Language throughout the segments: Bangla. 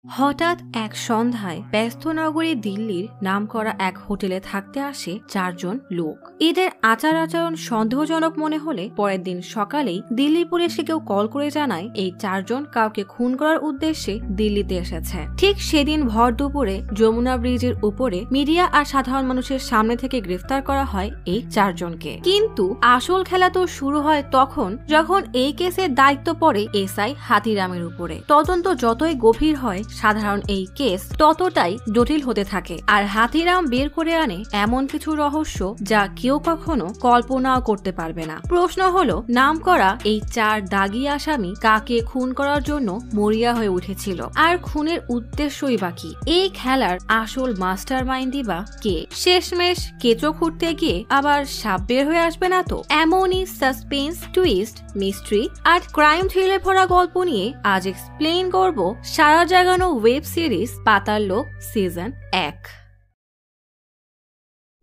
হঠাৎ এক সন্ধ্যায় ব্যস্ত নগরী দিল্লির নামকরা এক হোটেলে থাকতে আসে চারজন লোক। এদের আচার আচরণ সন্দেহজনক মনে হলে পরের দিন সকালেই দিল্লি পুলিশকে কেউ কল করে জানায় এই চারজন কাউকে খুন করার উদ্দেশ্যে দিল্লিতে এসেছে। ঠিক সেদিন ভর দুপুরে যমুনা ব্রিজের উপরে মিডিয়া আর সাধারণ মানুষের সামনে থেকে গ্রেফতার করা হয় এই চারজনকে। কিন্তু আসল খেলা তো শুরু হয় তখন যখন এই কেসের দায়িত্ব পড়ে এসআই হাতিরামের উপরে। তদন্ত যতই গভীর হয় সাধারণ এই কেস ততটাই জটিল হতে থাকে, আর হাতিরাম বের করে আনে এমন কিছু রহস্য যা কেউ কখনো কল্পনাও করতে পারবে না। প্রশ্ন হলো, নামকরা এই চার দাগী আসামি কাকে খুন করার জন্য মরিয়া হয়ে উঠেছিল, আর খুনের উদ্দেশ্যই বা কি? এই খেলার আসল মাস্টার মাইন্ডই বা কে? শেষমেশ কেঁচো খুঁড়তে গিয়ে আবার সাপ বের হয়ে আসবে না তো? এমনই সাসপেন্স, টুইস্ট, মিস্ট্রি আর ক্রাইম থ্রিলে ভরা গল্প নিয়ে আজ এক্সপ্লেইন করব সারা জাগানো ওয়েব সিরিজ পাতাল লোক সিজন 1।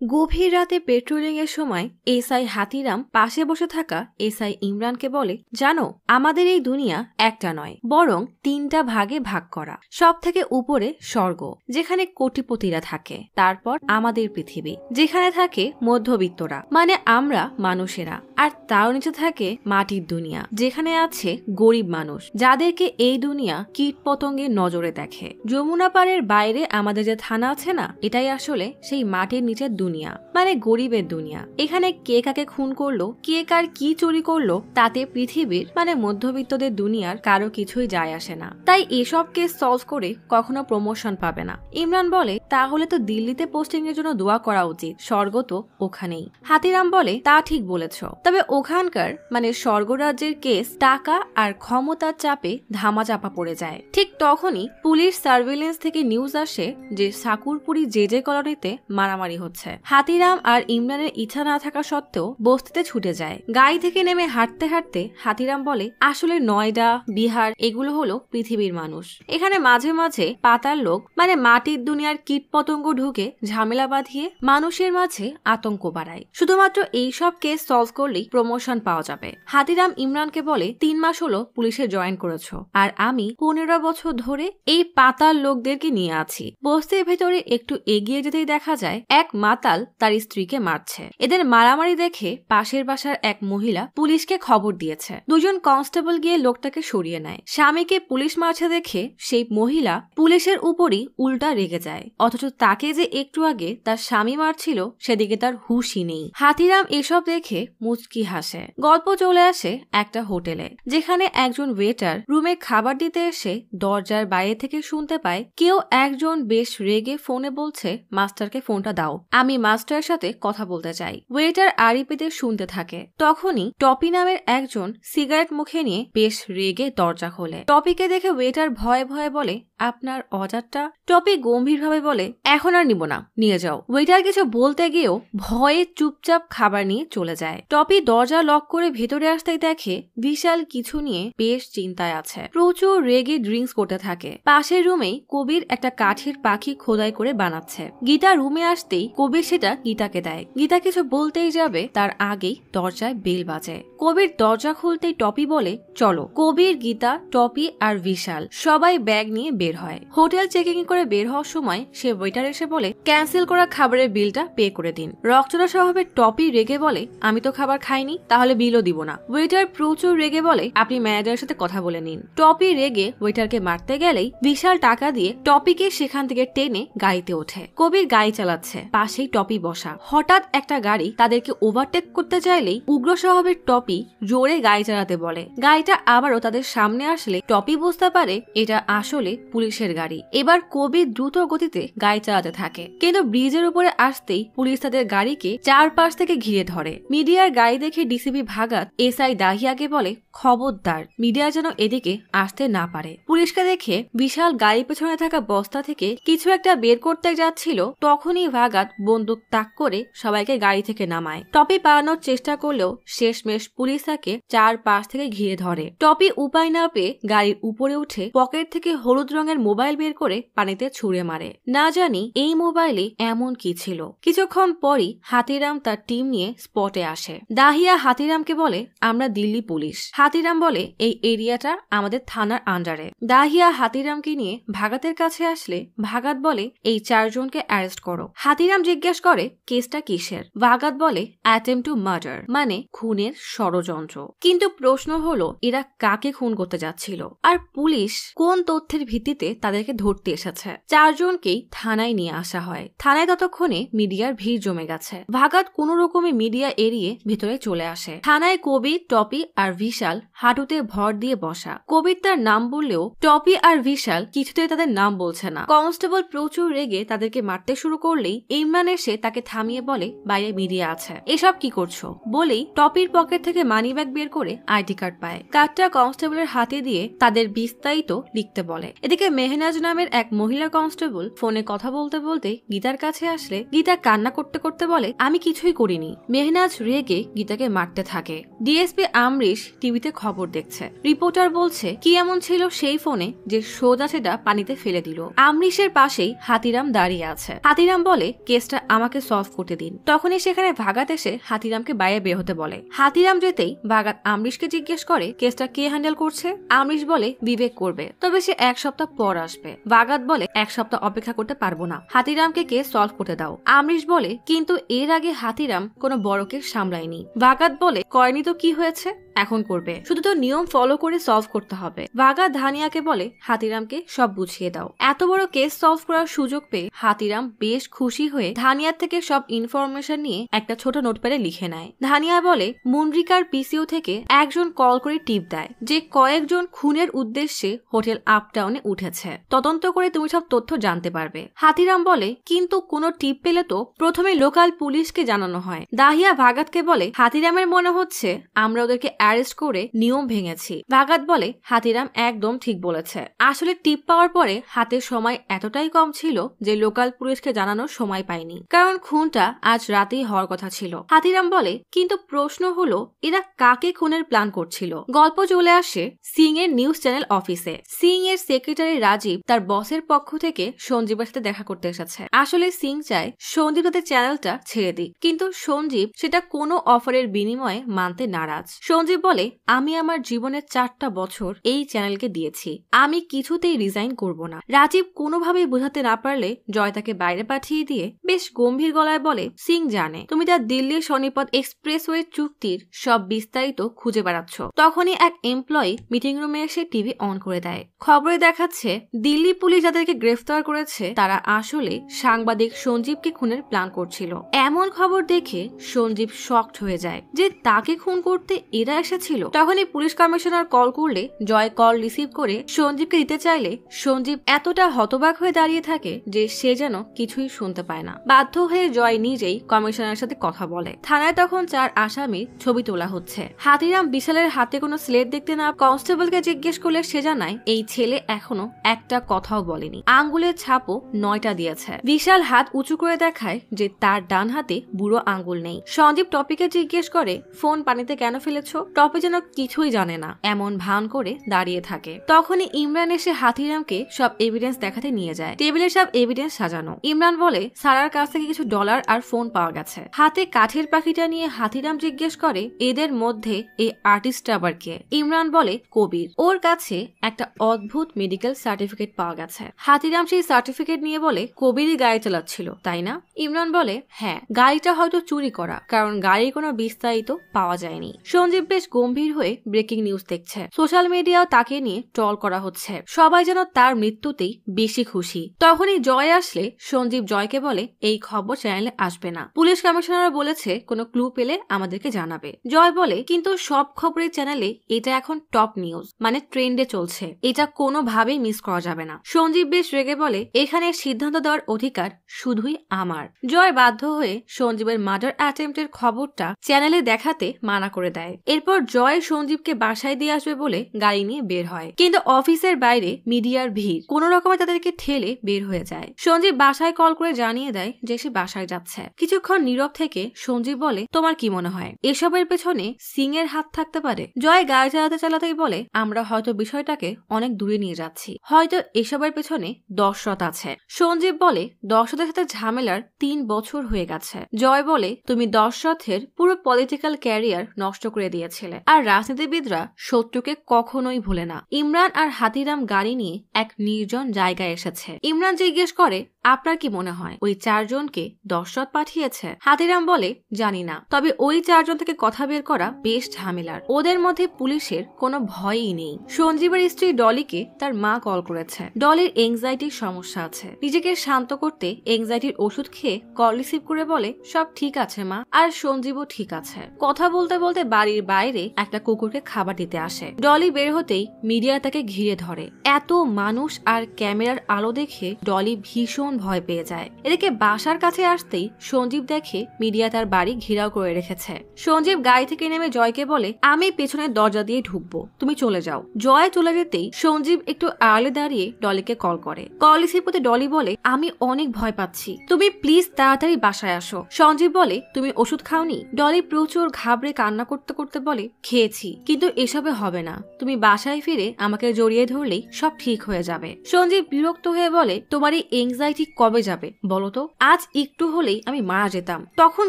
গভীর রাতে পেট্রোলিং এর সময় এসআই হাতিরাম পাশে বসে থাকা এসআই ইমরানকে বলে, জানো আমাদের এই দুনিয়া একটা নয় বরং 3টা ভাগে ভাগ করা। সব থেকে উপরে স্বর্গ, যেখানে কোটিপতিরা থাকে। তারপর আমাদের পৃথিবী, যেখানে থাকে মধ্যবিত্তরা, মানে আমরা মানুষেরা। আর তার নিচে থাকে মাটির দুনিয়া, যেখানে আছে গরিব মানুষ, যাদেরকে এই দুনিয়া কীট পতঙ্গের নজরে দেখে। যমুনা পাড়ের বাইরে আমাদের যে থানা আছে না, এটাই আসলে সেই মাটির নিচের দুনিয়া, মানে গরিবের দুনিয়া। এখানে কে কাকে খুন করলো, কে কার কি চুরি করলো, তাতে পৃথিবীর মানে মধ্যবিত্তদের দুনিয়ার কারো কিছুই যায় আসে না। তাই এসব কেস সলভ করে কখনো প্রমোশন পাবে না। ইমরান বলে, তাহলে তো দিল্লিতে পোস্টিং এর জন্য দোয়া করা উচিত, স্বর্গ তো ওখানেই। হাতিরাম বলে, তা ঠিক বলেছ, তবে ওখানকার মানে স্বর্গরাজ্যের কেস টাকা আর ক্ষমতার চাপে ধামাচাপা পড়ে যায়। ঠিক তখনই পুলিশ সার্ভেলেন্স থেকে নিউজ আসে যে সাকুরপুরি জে কলোনিতে মারামারি হচ্ছে। হাতিরাম আর ইমরানের ইচ্ছা না থাকা সত্ত্বেও বস্তিতে ছুটে যায়। গাড়ি থেকে নেমে হাঁটতে হাঁটতে হাতিরাম বলে, আসলে নয়ডা, বিহার এগুলো হলো পৃথিবীর মানুষ। এখানে মাঝে মাঝে পাতাল লোক মানে মাটির দুনিয়ার কীট পতঙ্গ ঢুকে ঝামেলা বাঁধিয়ে মানুষের মাঝে আতঙ্ক বাড়ায়। শুধুমাত্র এইসব কেস সলভ করলেই প্রমোশন পাওয়া যাবে। হাতিরাম ইমরানকে বলে, 3 মাস হলো পুলিশে জয়েন করেছো, আর আমি 15 বছর ধরে এই পাতাল লোকদেরকে নিয়ে আছি। বস্তির ভেতরে একটু এগিয়ে যেতেই দেখা যায় এক মাতাল তার স্ত্রীকে মারছে। এদের মারামারি দেখে পাশের বাসার এক মহিলা পুলিশকে খবর দিয়েছে। 2জন কনস্টেবল গিয়ে লোকটাকে সরিয়ে নেয়। স্বামীকে পুলিশ মারছে দেখে সেই মহিলা পুলিশের উপরই উল্টা রেগে যায়, অথচ তাকে যে একটু আগে তার স্বামী মারছিল সেদিকে তার হুঁশই নেই। হাতিরাম এসব দেখে মুচকি হাসে। গল্প চলে আসে একটা হোটেলে, যেখানে একজন ওয়েটার রুমে খাবার দিতে এসে দরজার বাইরে থেকে শুনতে পায় কেউ একজন বেশ রেগে ফোনে বলছে, মাস্টারকে ফোনটা দাও, আমি মাস্টারের সাথে কথা বলতে চাই। ওয়েটার আড়ি পেতে শুনতে থাকে। তখনই টপি নামের একজন সিগারেট মুখে নিয়ে বেশ রেগে দরজা খোলে। টপিকে দেখে ওয়েটার ভয়ে ভয়ে বলে, আপনার অর্ডারটা? টপি গম্ভীরভাবে বলে, এখন আর নিব না, নিয়ে যাও। ওয়েটার কিছু বলতে গিয়েও ভয়ে চুপচাপ খাবার নিয়ে চলে যায়। টপি দরজা লক করে ভেতরে আসতেই দেখে বিশাল কিছু নিয়ে বেশ চিন্তায় আছে। প্রচুর রেগে ড্রিঙ্কস করতে থাকে। পাশের রুমেই কবির একটা কাঠের পাখি খোদাই করে বানাচ্ছে। গীতা রুমে আসতেই কবির সেটা গীতাকে দেয়। গীতা কিছু বলতেই যাবে, তার আগেই দরজায় বেল বাজে। কবির দরজা খুলতেই টপি বলে, চলো। কবির, গীতা, টপি আর বিশাল সবাই ব্যাগ নিয়ে বের হয়। হোটেল চেকিং করে বের হওয়ার সময় সে ওয়েটার এসে বলে, ক্যান্সেল করা খাবারের বিলটা পে করে দিন। রক্তটা স্বভাবে টপি রেগে বলে, আমি তো খাবার খাইনি, তাহলে বিলও দিব না। ওয়েটার প্রচুর রেগে বলে, আপনি ম্যানেজারের সাথে কথা বলে নিন। টপি রেগে ওয়েটারকে মারতে গেলেই বিশাল টাকা দিয়ে টপিকে সেখান থেকে টেনে গাড়িতে ওঠে। কবির গাড়ি চালাচ্ছে, পাশেই টপি বসা। হঠাৎ একটা গাড়ি তাদেরকে ওভারটেক করতে চাইলেই উগ্র স্বভাবের টপি জোরে গাড়ি চালাতে বলে। গাড়িটা আবারও তাদের সামনে আসলে টপি বুঝতে পারে এটা আসলে পুলিশের গাড়ি। এবার কবির দ্রুত গতিতে গাড়ি চালাতে থাকে, কিন্তু ব্রিজের উপরে আসতেই পুলিশ তাদের গাড়িকে চারপাশ থেকে ঘিরে ধরে। মিডিয়ার গাড়ি দেখে ডিসিপি ভাগাত এসআই দাহিয়াকে বলে, খবরদার মিডিয়া যেন এদিকে আসতে না পারে। পুলিশকে দেখে বিশাল গাড়ি পেছনে থাকা বস্তা থেকে কিছু একটা বের করতে যাচ্ছিল, তখনই ভাগাত বন্দুক তাক করে সবাইকে গাড়ি থেকে নামায়। টপি পালানোর চেষ্টা করলেও শেষমেশ পুলিশ তাকে চারপাশ থেকে ঘিরে ধরে। টপি উপায় না পেয়ে গাড়ির উপরে উঠে পকেট থেকে হলুদ রঙের মোবাইল বের করে পানিতে ছুঁড়ে মারে। না জানি এই মোবাইলে এমন কি ছিল। কিছুক্ষণ পরই হাতিরাম তার টিম নিয়ে স্পটে আসে। দাহিয়া হাতিরামকে বলে আমরা দিল্লি পুলিশ। হাতিরাম বলে এই এরিয়াটা আমাদের থানার আন্ডারে। দাহিয়া হাতিরামকে নিয়ে ভাগাতের কাছে আসলে ভাগাত বলে এই 4 জনকে অ্যারেস্ট করো। হাতিরাম জিজ্ঞেস করে কেসটা কিসের। ভাগাত বলে অ্যাটেম্প টু মার্ডার, মানে খুনের ষড়যন্ত্র। কিন্তু প্রশ্ন হলো এরা কাকে খুন করতে যাচ্ছিল আর পুলিশ কোন তথ্যের ভিত্তিতে তাদেরকে ধরতে এসেছে। 4 জনকেই থানায় নিয়ে আসা হয়। থানায় ততক্ষণে মিডিয়ার ভিড় জমে গেছে। ভাগাত কোন রকমে মিডিয়া এড়িয়ে ভিতরে চলে আসে। থানায় কবির, টপি আর বিশাল হাঁটুতে ভর দিয়ে বসা। কবির তার নাম বললেও টপি আর বিশাল কিছুতে তাদের নাম বলছে না। কনস্টেবল প্রচুর রেগে তাদেরকে মারতে শুরু করলেই ইমরান এসে তাকে থামিয়ে বলে বাইরে মিডিয়া আছে, এসব কি করছো বলেই টপির পকেট থেকে মানি ব্যাগ বের করে আইডি কার্ড পায়। কার্ডটা কনস্টেবলের হাতে দিয়ে তাদের বিস্তারিত লিখতে বলে। এদিকে মেহনাজ নামের এক মহিলা কনস্টেবল ফোনে কথা বলতে বলতে গীতার কাছে আসলে গীতা কান্না করতে করতে বলে আমি কিছুই করিনি। মেহনাজ রেগে গীতাকে মারতে থাকে। ডিএসপি আমরিশ টিভিতে খবর দেখছে। রিপোর্টার বলছে কি এমন ছিল সেই ফোনে যে সোজা সেটা পানিতে ফেলে দিল। আমরিশের পাশেই হাতিরাম দাঁড়িয়ে আছে। হাতিরাম বলে কেসটা আমাকে সলভ করতে দিন। তখনই সেখানে ভাগাত এসে হাতিরামকে বাইরে বের হতে বলে। হাতিরাম যেতেই ভাগাত আমরিশকে জিজ্ঞেস করে কেসটা কে হ্যান্ডেল করছে। আমরিশ বলে বিবেক করবে, তবে সে 1 সপ্তাহ পর আসবে। ভাগাত বলে 1 সপ্তাহ অপেক্ষা করতে পারবো না, হাতিরামকে কেস সলভ করতে দাও। আমরিশ বলে কিন্তু এর আগে হাতিরাম কোনো বড় কেস সামলায়নি। ভাগাত বলে করেনি তো কি হয়েছে, এখন করবে, শুধু তো নিয়ম ফলো করে সলভ করতে হবে। ভাগাত ধানিয়াকে বলে হাতিরামকে সব বুঝিয়ে দাও। এত বড় কেস সলভ করার সুযোগ পেয়ে হাতিরাম বেশ খুশি হয়ে ধানিয়ার থেকে সব ইনফরমেশন নিয়ে একটা ছোট নোটপ্যাডে লিখে নেয়। ধানিয়া বলে মুনরিকার পিসিও থেকে একজন কল করে টিপ দেয় যে কয়েকজন খুনের উদ্দেশ্যে হোটেল আপটাউনে উঠেছে, তদন্ত করে তুমি সব তথ্য জানতে পারবে। হাতিরাম বলে কিন্তু কোনো টিপ পেলে তো প্রথমে লোকাল পুলিশকে জানানো হয়। দাহিয়া ভাগাতকে বলে হাতিরামের মনে হচ্ছে আমরা ওদেরকে অ্যারেস্ট করে নিয়ম ভেঙেছি। ভাগাত বলে হাতিরাম একদম ঠিক বলেছে, আসলে টিপ পাওয়ার পরে হাতের সময় এতটাই কম ছিল যে লোকাল পুলিশকে জানানোর সময় পায়নি, কারণ খুনটা আজ রাতেই হওয়ার কথা ছিল। হাতিরাম বলে কিন্তু প্রশ্ন হলো এরা কাকে খুনের প্ল্যান করছিল। গল্প চলে আসে সিং এর নিউজ চ্যানেল অফিসে। সিং এর সেক্রেটারি রাজীব তার বসের পক্ষ থেকে সঞ্জীবের সাথে দেখা করতে এসেছে। আসলে সিং চায় সঞ্জীব তাদের চ্যানেলটা ছেড়ে দিক, কিন্তু সঞ্জীব সেটা কোনো অফারের বিনিময়ে মানতে নারাজ। সঞ্জীব বলে আমি আমার জীবনের 4টা বছর এই চ্যানেলকে দিয়েছি, আমি কিছুতেই রিজাইন করব না। রাজীব কোনোভাবেই বোঝাতে না পারলে জয় তাকে বাইরে পাঠিয়ে দিয়ে বেশ গম্ভীর গলায় বলে সিং জানে তুমি তার দিল্লির শনিপথ এক্সপ্রেসওয়ে চুক্তির সব বিস্তারিত খুঁজে বেড়াচ্ছ। তখনই এক এমপ্লয়ি মিটিং রুমে এসে টিভি অন করে দেয়। খবরে দেখাচ্ছে দিল্লি পুলিশ যাদেরকে গ্রেফতার করেছে তারা আসলে সাংবাদিক সঞ্জীবকে খুনের প্ল্যান করছিল। এমন খবর দেখে সঞ্জীব শকড হয়ে যায় যে তাকে খুন করতে এরা এসেছিল। তখনই পুলিশ কমিশনার কল করলে জয় কল রিসিভ করে সঞ্জীবকে দিতে চাইলে সঞ্জীব এতটা হতবাক হয়ে দাঁড়িয়ে থাকে যে সে যেন কিছুই শুনতে পায় না। বাধ্য হয়ে জয় নিজেই কমিশনারের সাথে কথা বলে। থানায় তখন 4 আসামির ছবি তোলা হচ্ছে। হাতিরাম বিশালের হাতে কোনো স্লেট দেখতে না কনস্টেবলকে জিজ্ঞেস করলে সে জানায় এই ছেলে এখনো একটা কথাও বলেনি, আঙ্গুলের ছাপও 9টা দিয়েছে। বিশাল হাত উঁচু করে দেখায় যে তার ডান হাতে বুড়ো আঙ্গুল নেই। সঞ্জীব টপিকে জিজ্ঞেস করে ফোন পানিতে কেন ফেলেছ। টপি যেন কিছুই জানে না এমন ভান করে দাঁড়িয়ে থাকে। তখনই ইমরান এসে হাতিরামকে সব এভিডেন্স দেখাতে নিয়ে যায়। টেবিলে সব এভিডেন্স সাজানো। ইমরান বলে সারার কাছ থেকে কিছু ডলার আর ফোন পাওয়া গেছে। হাতে কাঠের পাখিটা নিয়ে হাতিরাম জিজ্ঞেস করে এদের মধ্যে এই আর্টিস্টটা আবার কে। ইমরান বলে কবির, ওর কাছে একটা অদ্ভুত মেডিকেল সার্টিফিকেট পাওয়া গেছে। হাতিরাম সেই সার্টিফিকেট নিয়ে বলে কবিরই গাড়ি চালাচ্ছিল তাই না। ইমরান বলে হ্যাঁ, গাড়িটা হয়তো চুরি করা, কারণ গাড়ির কোনো বিস্তারিত পাওয়া যায়নি। সঞ্জীব বেশ গম্ভীর হয়ে ব্রেকিং নিউজ দেখছে। সোশ্যাল মিডিয়াও তাকে নিয়ে ট্রল করা হচ্ছে। সবাই যেন তার মৃত্যুতেই বেশি খুশি। তখনই জয় আসলে সঞ্জীব জয়কে বলে এই খবর চ্যানেলে আসবে না, পুলিশ কমিশনার বলেছে কোনো ক্লু পেলে আমাদেরকে জানাবে। জয় বলে কিন্তু সব খবরের চ্যানেলে এটা এখন টপ নিউজ, মানে ট্রেন্ডে চলছে, এটা কোনোভাবেই মিস করা যাবে না। সঞ্জীব বেশ রেগে বলে এখানে সিদ্ধান্ত দেওয়ার অধিকার শুধুই আমার। জয় বাধ্য হয়ে সঞ্জীবের মার্ডার অ্যাটেম্পটের খবরটা চ্যানেলে দেখাতে মানা করে দেয়। এরপর এরপর জয় সঞ্জীবকে বাসায় দিয়ে আসবে বলে গাড়ি নিয়ে বের হয়, কিন্তু অফিসের বাইরে মিডিয়ার ভিড় কোন রকমে তাদেরকে ঠেলে বের হয়ে যায়। সঞ্জীব বাসায় কল করে জানিয়ে দেয় যে সে বাসায় যাচ্ছে। কিছুক্ষণ নীরব থেকে সঞ্জীব বলে, তোমার কি মনে হয় এসবের পেছনে সিং এর হাত থাকতে পারে? জয় গাড়ি চালাতেই বলে, আমরা হয়তো বিষয়টাকে অনেক দূরে নিয়ে যাচ্ছি, হয়তো এসবের পেছনে দশরথ আছে। সঞ্জীব বলে, দশরথের সাথে ঝামেলার 3 বছর হয়ে গেছে। জয় বলে, তুমি দশরথের পুরো পলিটিক্যাল ক্যারিয়ার নষ্ট করে দিয়েছিলে, আর রাজনীতিবিদরা শত্রুকে কখনোই ভুলে না। ইমরান আর হাতিরাম গাড়ি নিয়ে এক নির্জন জায়গায় এসেছে। ইমরান জিজ্ঞেস করে, আপনার কি মনে হয় ওই 4 জনকে দশরথ পাঠিয়েছে? হাতিরাম বলে, জানি না, তবে ওই 4 জন থেকে কথা বের করা বেশ ঝামেলার। ওদের মধ্যে পুলিশের কোনো ভয়ই নেই। সঞ্জীবের স্ত্রী ডলিকে তার মা কল করেছে। ডলির এংজাইটির সমস্যা আছে, নিজেকে শান্ত করতে এংজাইটির ওষুধ খেয়ে কল রিসিভ করে বলে, সব ঠিক আছে মা। আর সঞ্জীবও ঠিক আছে। কথা বলতে বলতে বাড়ির বাইরে একটা কুকুরকে খাবার দিতে আসে। ডলি বের হতেই মিডিয়া তাকে ঘিরে ধরে। এত মানুষ আর ক্যামেরার আলো দেখে ডলি ভীষণ ভয় পেয়ে যায়। এদিকে বাসার কাছে আসতেই সঞ্জীব দেখে মিডিয়া তার বাড়ি ঘেরাও করে রেখেছে। সঞ্জীব গাড়ি থেকে নেমে জয়কে বলে, আমি পেছনের দরজা দিয়ে ঢুকবো, তুমি চলে যাও। জয় চলে যেতেই সঞ্জীব একটু আড়ালে দাঁড়িয়ে ডলিকে কল করে। কল রিসিভ করতে ডলি বলে, আমি অনেক ভয় পাচ্ছি, তুমি প্লিজ তাড়াতাড়ি বাসায় আসো। সঞ্জীব বলে, তুমি ওষুধ খাওনি? ডলি প্রচুর ঘাবড়ে কান্না করতে করতে বলে, খেয়েছি, কিন্তু এসবে হবে না। তুমি বাসায় ফিরে আমাকে জড়িয়ে ধরলেই সব ঠিক হয়ে যাবে। সঞ্জীব বিরক্ত হয়ে বলে, তোমার এই এংজাইটি কবে যাবে বলো তো? আজ একটু হলেই আমি মারা যেতাম, তখন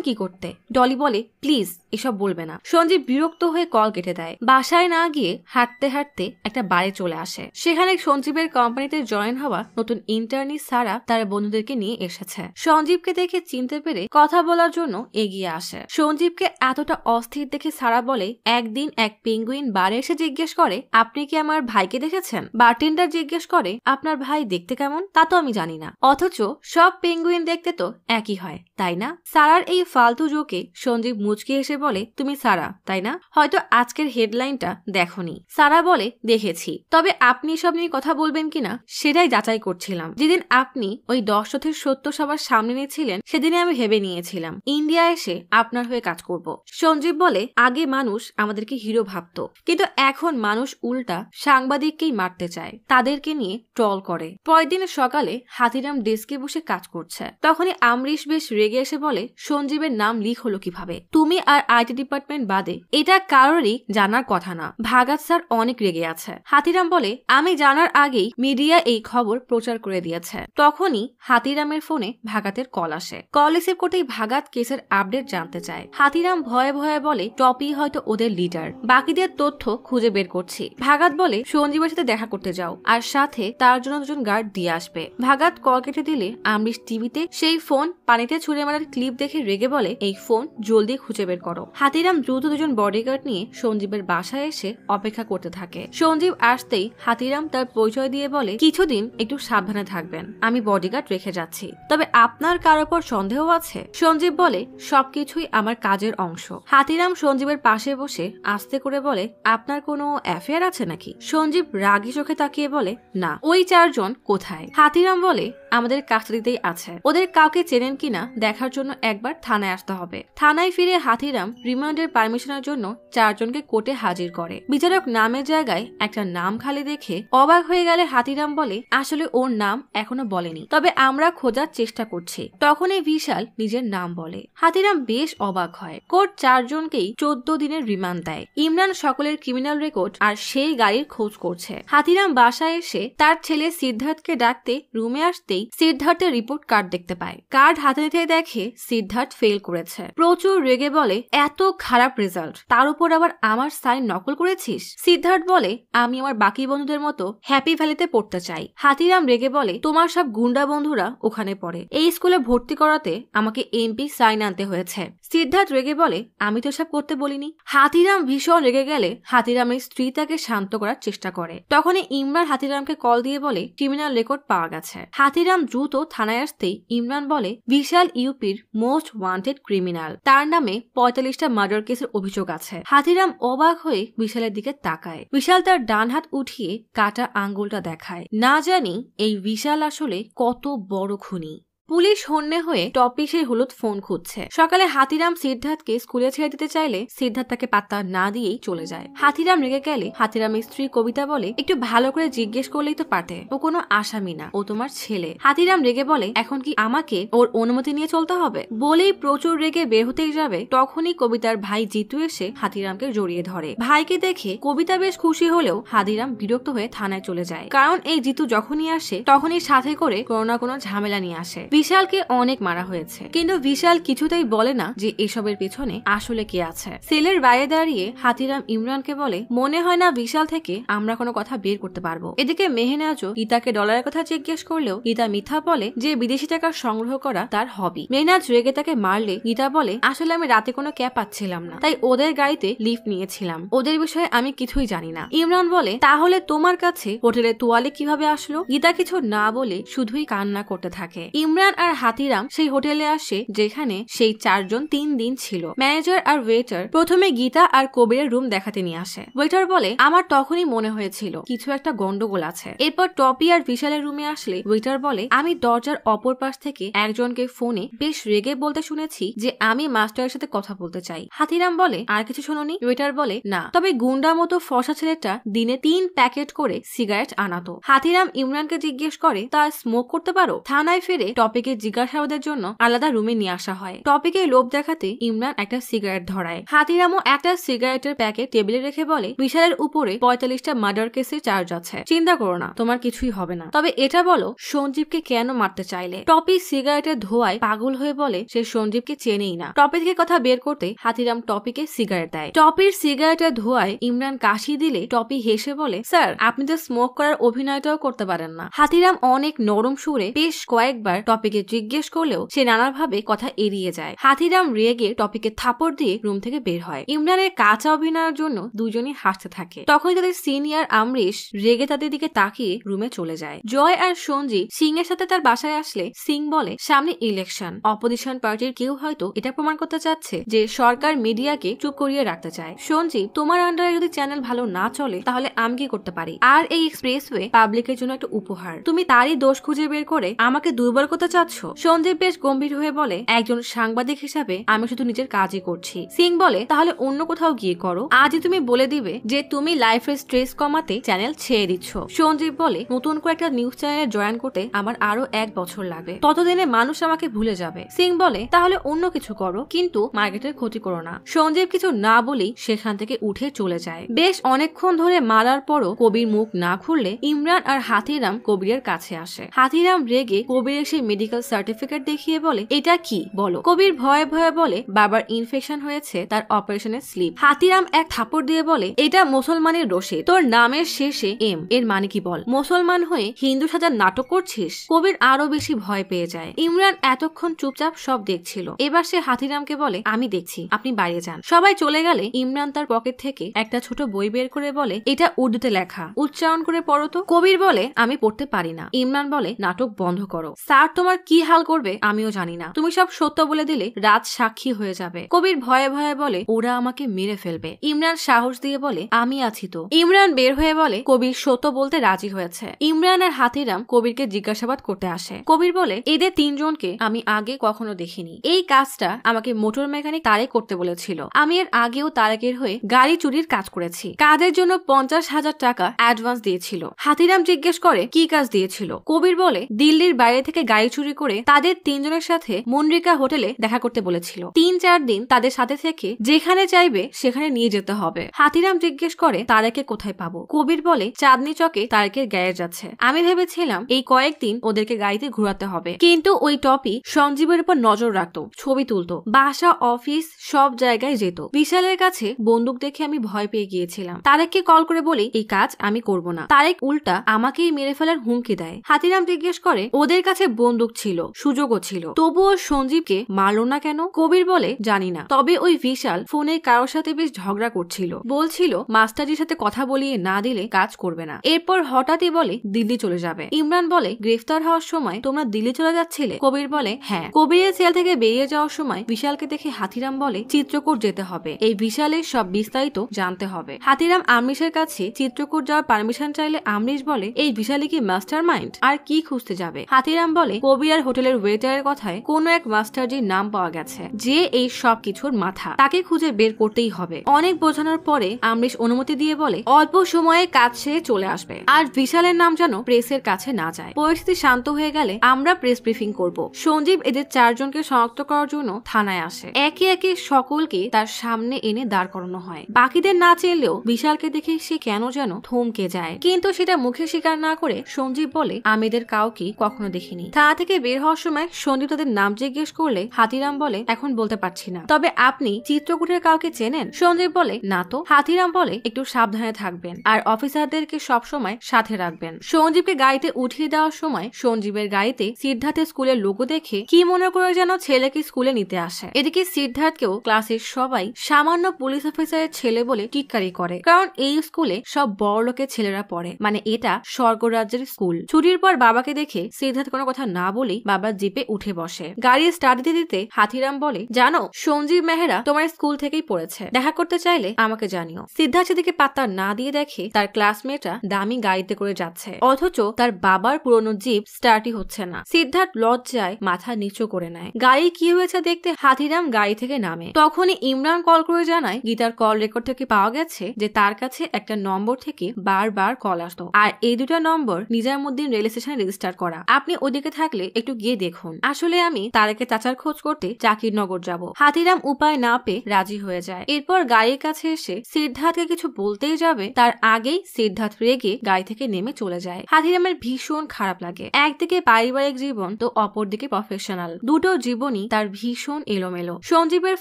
কি করতে? ডলি বলে, প্লিজ এসব বলবে না। সঞ্জীব বিরক্ত হয়ে কল কেটে দেয়। বাসায় না গিয়ে হাঁটতে হাঁটতে একটা বাড়ি চলে আসে। সেখানে সঞ্জীবের কোম্পানিতে জয়েন হওয়া নতুন ইন্টার্নি সারা তার বন্ধুদেরকে নিয়ে এসেছে। সঞ্জীবকে দেখে চিনতে পেরে কথা বলার জন্য এগিয়ে আসে। সঞ্জীবকে এতটা অস্থির দেখে সারা বলে, একদিন এক পেঙ্গুইন বারে এসে জিজ্ঞেস করে, আপনি কি আমার ভাইকে দেখেছেন? বারটেন্ডার জিজ্ঞেস করে, আপনার ভাই দেখতে কেমন? তা তো আমি জানি না, অথচ সব পেঙ্গুইন দেখতে তো একই হয়, তাই না? সারার এই ফালতু জোকে সঞ্জীব মুচকি এসে বলে, তুমি সারা তাই না? হয়তো আজকের হেডলাইনটা দেখোনি। সারা বলে, দেখেছি, তবে আপনি সব নিয়ে কথা বলবেন কিনা সেটাই যাচাই করছিলাম। যেদিন আপনি ওই দশরথের সত্য সবার সামনে নিয়েছিলেন সেদিনে আমি ভেবে নিয়েছিলাম ইন্ডিয়া এসে আপনার হয়ে কাজ করব। সঞ্জীব বলে, আগে মানুষ আমাদেরকে হিরো ভাবত, কিন্তু এখন মানুষ উল্টা সাংবাদিককেই মারতে চায়, তাদেরকে নিয়ে ট্রল করে। পরের দিন সকালে হাতিরাম ডেস্কে বসে কাজ করছে। তখনই আমরিশ বেশ রেগে এসে বলে, সঞ্জীবের নাম লিক হলো কিভাবে? তুমি আর আইটি ডিপার্টমেন্ট বাদে এটা কারোরই জানার কথা না। ভাগাত স্যার অনেক রেগে আছে। হাতিরাম বলে, আমি জানার আগেই মিডিয়া এই খবর প্রচার করে দিয়েছে। তখনই হাতিরামের ফোনে ভাগাতের কল আসে। কল রিসিভ করতেই ভাগাত কেসের আপডেট জানতে চায়। হাতিরাম ভয়ে ভয়ে বলে, টপি হয়তো ওদের লিডার, বাকিদের তথ্য খুঁজে বের করছি। ভাগাত বলে, সঞ্জীবের সাথে দেখা করতে যাও, আর সাথে তার জন্য 2 জন গার্ড দিয়ে আসবে। ভাগাত কল কেটে দিলে আমরিশ টিভিতে সেই ফোন পানিতে ছুঁড়ে মারার ক্লিপ দেখে রেগে বলে, এই ফোন জলদি খুঁজে বের করো। হাতিরাম দ্রুত 2 জন বডিগার্ড নিয়ে সঞ্জীবের বাসায় এসে অপেক্ষা করতে থাকে। সঞ্জীব আসতেই হাতিরাম তার পরিচয় দিয়ে বলে, কিছুদিন একটু সাবধানে থাকবেন, আমি বডিগার্ড রেখে যাচ্ছি, তবে আপনার কারোর উপর সন্দেহ আছে? সঞ্জীব বলে, সবকিছুই আমার কাজের অংশ। হাতিরাম সঞ্জীবের পাশে বসে আস্তে করে বলে, আপনার কোনো অ্যাফেয়ার আছে নাকি? সঞ্জীব রাগী চোখে তাকিয়ে বলে, না। ওই 4 জন কোথায়? হাতিরাম বলে, আমাদের কাস্টাডিতেই আছে, ওদের কাউকে চেনেন কিনা দেখার জন্য একবার থানায় আসতে হবে। থানায় ফিরে হাতিরাম রিমান্ডের পারমিশনের জন্য 4 জনকে কোর্টে হাজির করে। বিচারক নামের জায়গায় একটা নাম খালি দেখে অবাক হয়ে গেলে হাতিরাম বলে, আসলে ওর নাম এখনো বলেনি, তবে আমরা খোঁজার চেষ্টা করছি। তখনই বিশাল নিজের নাম বলে। হাতিরাম বেশ অবাক হয়। কোর্ট 4 জনকেই 14 দিনের রিমান্ড দেয়। ইমরান সকলের ক্রিমিনাল রেকর্ড আর সেই গাড়ির খোঁজ করছে। হাতিরাম বাসায় এসে তার ছেলে সিদ্ধার্থকে ডাকতে রুমে আসতেই সিদ্ধার্থের রিপোর্ট কার্ড দেখতে পায়। কার্ড হাতে নিতে দেখে সিদ্ধার্থ ফেল করেছে। প্রচুর রেগে বলে, এত খারাপ রেজাল্ট, তার উপর আবার আমার সাইন নকল করেছিস? সিদ্ধার্থ বলে, আমি আমার বাকি বন্ধুদের মতো হ্যাপি ভ্যালিতে পড়তে চাই। হাতিরাম রেগে বলে, তোমার সব গুন্ডা বন্ধুরা ওখানে পড়ে, এই স্কুলে ভর্তি করাতে আমাকে এমপি সাইন আনতে হয়েছে। সিদ্ধার্থ রেগে বলে, আমি তো সব করতে বলিনি। হাতিরাম ভীষণ রেগে গেলে হাতিরামের স্ত্রী তাকে শান্ত করার চেষ্টা করে। তখনই ইমরান হাতিরামকে কল দিয়ে বলে, ক্রিমিনাল রেকর্ড পাওয়া গেছে। হাতিরাম দ্রুত থানায় আসতেই ইমরান বলে, বিশাল ইউপির মোস্ট ওয়ান্টেড ক্রিমিনাল, তার নামে 45টা মার্ডার কেসের অভিযোগ আছে। হাতিরাম অবাক হয়ে বিশালের দিকে তাকায়। বিশাল তার ডান হাত উঠিয়ে কাটা আঙ্গুলটা দেখায়। না জানি এই বিশাল আসলে কত বড় খুনি। পুলিশ হন্যে হয়ে টপি সেই হলুদ ফোন খুঁজছে। সকালে হাতিরাম সিদ্ধার্থকে স্কুলে ছেড়ে দিতে চাইলে সিদ্ধার্থ তাকে পাত্তা না দিয়েই চলে যায়। হাতিরাম রেগে গেলে হাতিরামের স্ত্রী কবিতা বলে, একটু ভালো করে জিজ্ঞেস করলেই তো পারতে, ও কোনো আসামি না, ও তোমার ছেলে। হাতিরাম রেগে বলে, এখন কি আমাকে ওর অনুমতি নিয়ে চলতে হবে? বলেই প্রচুর রেগে বের হতেই যাবে, তখনই কবিতার ভাই জিতু এসে হাতিরামকে জড়িয়ে ধরে। ভাইকে দেখে কবিতা বেশ খুশি হলেও হাতিরাম বিরক্ত হয়ে থানায় চলে যায়, কারণ এই জিতু যখনই আসে তখনই সাথে করে কোনো না কোনো ঝামেলা নিয়ে আসে। বিশালকে অনেক মারা হয়েছে, কিন্তু বিশাল কিছুতেই বলে না যে এসবের পেছনে আসলে কে আছে। সেলের বাইরে দাঁড়িয়ে হাতিরাম ইমরানকে বলে, মনে হয় না বিশাল থেকে আমরা কোনো কথা বের করতে পারবো। এদিকে মেহনাজও গীতাকে ডলারের কথা জিজ্ঞেস করলেও গীতা মিথ্যা বলে যে বিদেশি টাকা সংগ্রহ করা তার হবি। মেহনাজ রেগে তাকে মারলে গীতা বলে, আসলে আমি রাতে কোনো ক্যাব পাচ্ছিলাম না, তাই ওদের গাড়িতে লিফট নিয়েছিলাম, ওদের বিষয়ে আমি কিছুই জানি না। ইমরান বলে, তাহলে তোমার কাছে হোটেলের তোয়ালে কিভাবে আসলো? গীতা কিছু না বলে শুধুই কান্না করতে থাকে। ইমরান আর হাতিরাম সেই হোটেলে আসে যেখানে সেই 4 জন 3 দিন ছিল। ম্যানেজার আর ওয়েটার প্রথমে গীতা আর কবিরের রুম দেখাতে নিয়ে আসে। ওয়েটার বলে, আমার তখনই মনে হয়েছিল কিছু একটা গন্ডগোল আছে। এরপর টপি আর বিশালের রুমে আসলে ওয়েটার বলে, আমি দরজার অপর পাশ থেকে একজনকে ফোনে বেশ রেগে বলতে শুনেছি যে আমি মাস্টারের সাথে কথা বলতে চাই। হাতিরাম বলে, আর কিছু শোনোনি? ওয়েটার বলে, না, তবে গুন্ডা মতো ফর্সা ছেলেটা দিনে 3 প্যাকেট করে সিগারেট আনাতো। হাতিরাম ইমরানকে জিজ্ঞেস করে, তা স্মোক করতে পারো? থানায় ফিরে টপিকে জিজ্ঞাসাবাদের জন্য আলাদা রুমে নিয়ে আসা হয়। টপিকে লোভ দেখাতে ইমরান একটা সিগারেট ধরায়। হাতিরামও একটা সিগারেটের প্যাকেট টেবিলে রেখে বলে, বিশালের উপরে 45টা মার্ডার কেসের চার্জ আছে, চিন্তা করো না, তোমার কিছুই হবে না। তবে এটা বলো, সঞ্জীবকে কেন মারতে চাইলে? টপি সিগারেটের ধোঁয়ায় পাগল হয়ে বলে, সে সঞ্জীবকে চেনেই না। টপি থেকে কথা বের করতে হাতিরাম টপিকে সিগারেট দেয়। টপির সিগারেটের ধোঁয়ায় ইমরান কাশি দিলে টপি হেসে বলে, স্যার, আপনি তো স্মোক করার অভিনয়টাও করতে পারেন না। হাতিরাম অনেক নরম সুরে বেশ কয়েকবার টপিকে জিজ্ঞেস করলেও সে নানাভাবে কথা এড়িয়ে যায়। হাতিরাম রেগে টপিকে থাপড় দিয়ে রুম থেকে বের হয়। ইমরানের কাঁচা অভিনয়ের জন্য দুজনই হাসতে থাকে। তখনই তাদের সিনিয়র আমরিশ রেগে তাদের দিকে তাকিয়ে রুমে চলে যায়। জয় আর সঞ্জীব সিং এর সাথে তার বাসায় আসলে সিং বলে, সামনে ইলেকশন, অপোজিশন পার্টির কেউ হয়তো এটা প্রমাণ করতে চাচ্ছে যে সরকার মিডিয়াকে চুপ করিয়ে রাখতে চায়। সঞ্জীব, তোমার আন্ডারে যদি চ্যানেল ভালো না চলে তাহলে আমি কি করতে পারি? আর এই এক্সপ্রেসওয়ে পাবলিকের জন্য একটা উপহার, তুমি তারই দোষ খুঁজে বের করে আমাকে দুর্বল করতে চাচ্ছ? সঞ্জীব বেশ গম্ভীর হয়ে বলে, একজন সাংবাদিক হিসাবে আমি শুধু নিজের কাজই করছি। সিং বলে, তাহলে অন্য কোথাও গিয়ে করো। আজই তুমি বলে দিবে যে তুমি লাইফের স্ট্রেস কমাতে চ্যানেল ছেড়ে দিচ্ছ। সঞ্জীব বলে, নতুন করে একটা নিউজ চ্যানেলে জয়েন করতে আমার আরো 1 বছর লাগবে, ততদিনে মানুষ আমাকে ভুলে যাবে। সিং বলে, তাহলে অন্য কিছু করো, কিন্তু মার্কেটের ক্ষতি করো না। সঞ্জীব কিছু না বলেই সেখান থেকে উঠে চলে যায়। বেশ অনেকক্ষণ ধরে মারার পরও কবির মুখ না খুললে ইমরান আর হাতিরাম কবিরের কাছে আসে। হাতিরাম রেগে কবিরের সেই মেডিকেল সার্টিফিকেট দেখিয়ে বলে, এটা কি বলো? কবির ভয়ে ভয়ে বলে, বাবার ইনফেকশন হয়েছে, তার অপারেশনের স্লিপ। হাতিরাম এক থাপড় দিয়ে বলে, এটা মুসলমানের রশিদ, তোর নামের শেষে এম, এর মানে কি বল? মুসলমান হয়ে হিন্দু সাজার নাটক করছিস? কবির আরো বেশি ভয় পেয়ে যায়। ইমরান এতক্ষণ চুপচাপ সব দেখছিল, এবার সে হাতিরামকে বলে, আমি দেখছি, আপনি বাইরে যান। সবাই চলে গেলে ইমরান তার পকেট থেকে একটা ছোট বই বের করে বলে, এটা উর্দুতে লেখা, উচ্চারণ করে পড়ো তো। কবির বলে, আমি পড়তে পারি না। ইমরান বলে, নাটক বন্ধ করো, স্যার তোমার কি হাল করবে আমিও জানি না, তুমি সব সত্য বলে দিলে রাত সাক্ষী হয়ে যাবে। কবির ভয়ে ভয়ে বলে, ওরা আমাকে মেরে ফেলবে। ইমরান সাহস দিয়ে বলে, আমি আছি তো। ইমরান বের হয়ে বলে, কবির সত্য বলতে রাজি হয়েছে। ইমরান আর হাতিরাম কবিরকে জিজ্ঞাসাবাদ করতে আসে। কবির বলে, এদের 3 জনকে আমি আগে কখনো দেখিনি, এই কাজটা আমাকে মোটর মেকানিক তারেক করতে বলেছিল। আমি এর আগেও তারেকের হয়ে গাড়ি চুরির কাজ করেছি, কাজের জন্য 50,000 টাকা অ্যাডভান্স দিয়েছিল। হাতিরাম জিজ্ঞেস করে, কি কাজ দিয়েছিল? কবির বলে, দিল্লির বাইরে থেকে গাড়ি চুরি করে তাদের 3 জনের সাথে মনরিকা হোটেলে দেখা করতে বলেছিল। 3-4 দিন তাদের সাথে থেকে যেখানে চাইবে সেখানে নিয়ে যেতে হবে। হাতিরাম জিজ্ঞেস করে, তারেকে কোথায় পাবো? কবির বলে, চাঁদনি চকে তারেকের গ্যারেজ আছে, আমি ভেবেছিলাম এই কয়েকদিন ওদেরকে গাড়িতে ঘুরাতে হবে, কিন্তু ওই টপি সঞ্জীবের উপর নজর রাখতো, ছবি তুলতো, বাসা অফিস সব জায়গায় যেত। বিশালের কাছে বন্দুক দেখে আমি ভয় পেয়ে গিয়েছিলাম। তারেককে কল করে বলি, এই কাজ আমি করব না। তারেক উল্টা আমাকেই মেরে ফেলার হুমকি দেয়। হাতিরাম জিজ্ঞেস করে, ওদের কাছে বন্দুক ছিল, সুযোগও ছিল, তবুও সঞ্জীবকে মারলো না কেন? কবির বলে, জানি না, তবে ওই বিশাল ফোনে কারোর সাথে বেশ ঝগড়া করছিল, বলছিল মাস্টারজির সাথে কথা বলিয়ে না দিলে কাজ করবে না। এরপর হঠাৎই বলে দিল্লি চলে যাবে। ইমরান বলে, গ্রেফতার হওয়ার সময় তোমরা দিল্লি চলে যাচ্ছিলে? কবির বলে, হ্যাঁ। কবিরের সেল থেকে বেরিয়ে যাওয়ার সময় বিশালকে দেখে হাতিরাম বলে, চিত্রকূট যেতে হবে, এই বিশালের সব বিস্তারিত জানতে হবে। হাতিরাম আমরিশের কাছে চিত্রকূট যাওয়ার পারমিশন চাইলে আমরিশ বলে, এই বিশালে কি মাস্টার মাইন্ড, আর কি খুঁজতে যাবে? হাতিরাম বলে, কবির কবিরার হোটেলের ওয়েটারের কথায় কোনো এক মাস্টারজির নাম পাওয়া গেছে, যে এই সব কিছুর মাথা। তাকে খুঁজে বের করতেই হবে। অনেক বোঝানোর পরে আমরিশ অনুমতি দিয়ে বলে অল্প সময়ে কাজ সেরে চলে আসবে, আর বিশালের নাম যেন প্রেসের কাছে না যায়। পরিস্থিতি শান্ত হয়ে গেলে আমরা প্রেস ব্রিফিং করব। সঞ্জীব এদের 4 জনকে শনাক্ত করার জন্য থানায় আসে। একে একে সকলকে তার সামনে এনে দাঁড় করানো হয়। বাকিদের না চেলেও বিশালকে দেখে সে কেন যেন থমকে যায়, কিন্তু সেটা মুখে স্বীকার না করে সঞ্জীব বলে আমি এদের কাউকে কখনো দেখিনি। থানা থেকে বের হওয়ার সময় সঞ্জীব তাদের নাম জিজ্ঞেস করলে হাতিরাম বলে এখন বলতে পারছি না, তবে আপনি চিত্রকূটের কাউকে চেনেন? সঞ্জীব বলে না তো। হাতিরাম বলে একটু সাবধানে থাকবেন আর অফিসারদেরকে সবসময় সাথে রাখবেন। সঞ্জীবকে গাড়িতে উঠিয়ে দেওয়ার সময় সঞ্জীবের গাড়িতে সিদ্ধার্থের স্কুলের লোগো দেখে কি মনে করে যেন ছেলেকে স্কুলে নিতে আসে। এদিকে সিদ্ধার্থকেও ক্লাসের সবাই সামান্য পুলিশ অফিসারের ছেলে বলে টিটকারি করে, কারণ এই স্কুলে সব বড় লোকের ছেলেরা পড়ে, মানে এটা স্বর্গরাজ্যের স্কুল। ছুটির পর বাবাকে দেখে সিদ্ধার্থ কোনো কথা না বলেই বাবার জিপে উঠে বসে। গাড়ি স্টার্ট দিতে দিতে হাতিরাম বলে জানো সঞ্জীব মেহরা তোমার স্কুল থেকেই পড়েছে, দেখা করতে চাইলে আমাকে জানিও। সিদ্ধার্থ সেদিকে পাত্তা না দিয়ে দেখে তার ক্লাসমেটরা দামি গাড়িতে করে যাচ্ছে, অথচ তার বাবার পুরনো জিপ স্টার্টই হচ্ছে না। সিদ্ধার্থ লজ্জায় মাথা নিচু করে নেয়। গাড়ি কি হয়েছে দেখতে হাতিরাম গাড়ি থেকে নামে। তখনই ইমরান কল করে জানায় গীতার কল রেকর্ড থেকে পাওয়া গেছে যে তার কাছে একটা নম্বর থেকে বারবার কল আসতো, আর এই দুটো নম্বর নিজামুদ্দিন রেল স্টেশনে রেজিস্টার করা। আপনি ওদিকে থাকলে একটু গিয়ে দেখুন। আসলে আমি তারেকের চাচার খোঁজ করতে জাকিরনগর যাব। হাতিরাম উপায় না পেয়ে রাজি হয়ে যায়। এরপর গাড়ির কাছে এসে সিদ্ধার্থকে কিছু বলতেই যাবে, তার আগেই সিদ্ধার্থ রেগে গাড়ি থেকে নেমে চলে যায়। হাতিরামের ভীষণ খারাপ লাগে। একদিকে পারিবারিক জীবন তো অপরদিকে প্রফেশনাল, দুটো জীবনই তার ভীষণ এলোমেলো। সঞ্জীবের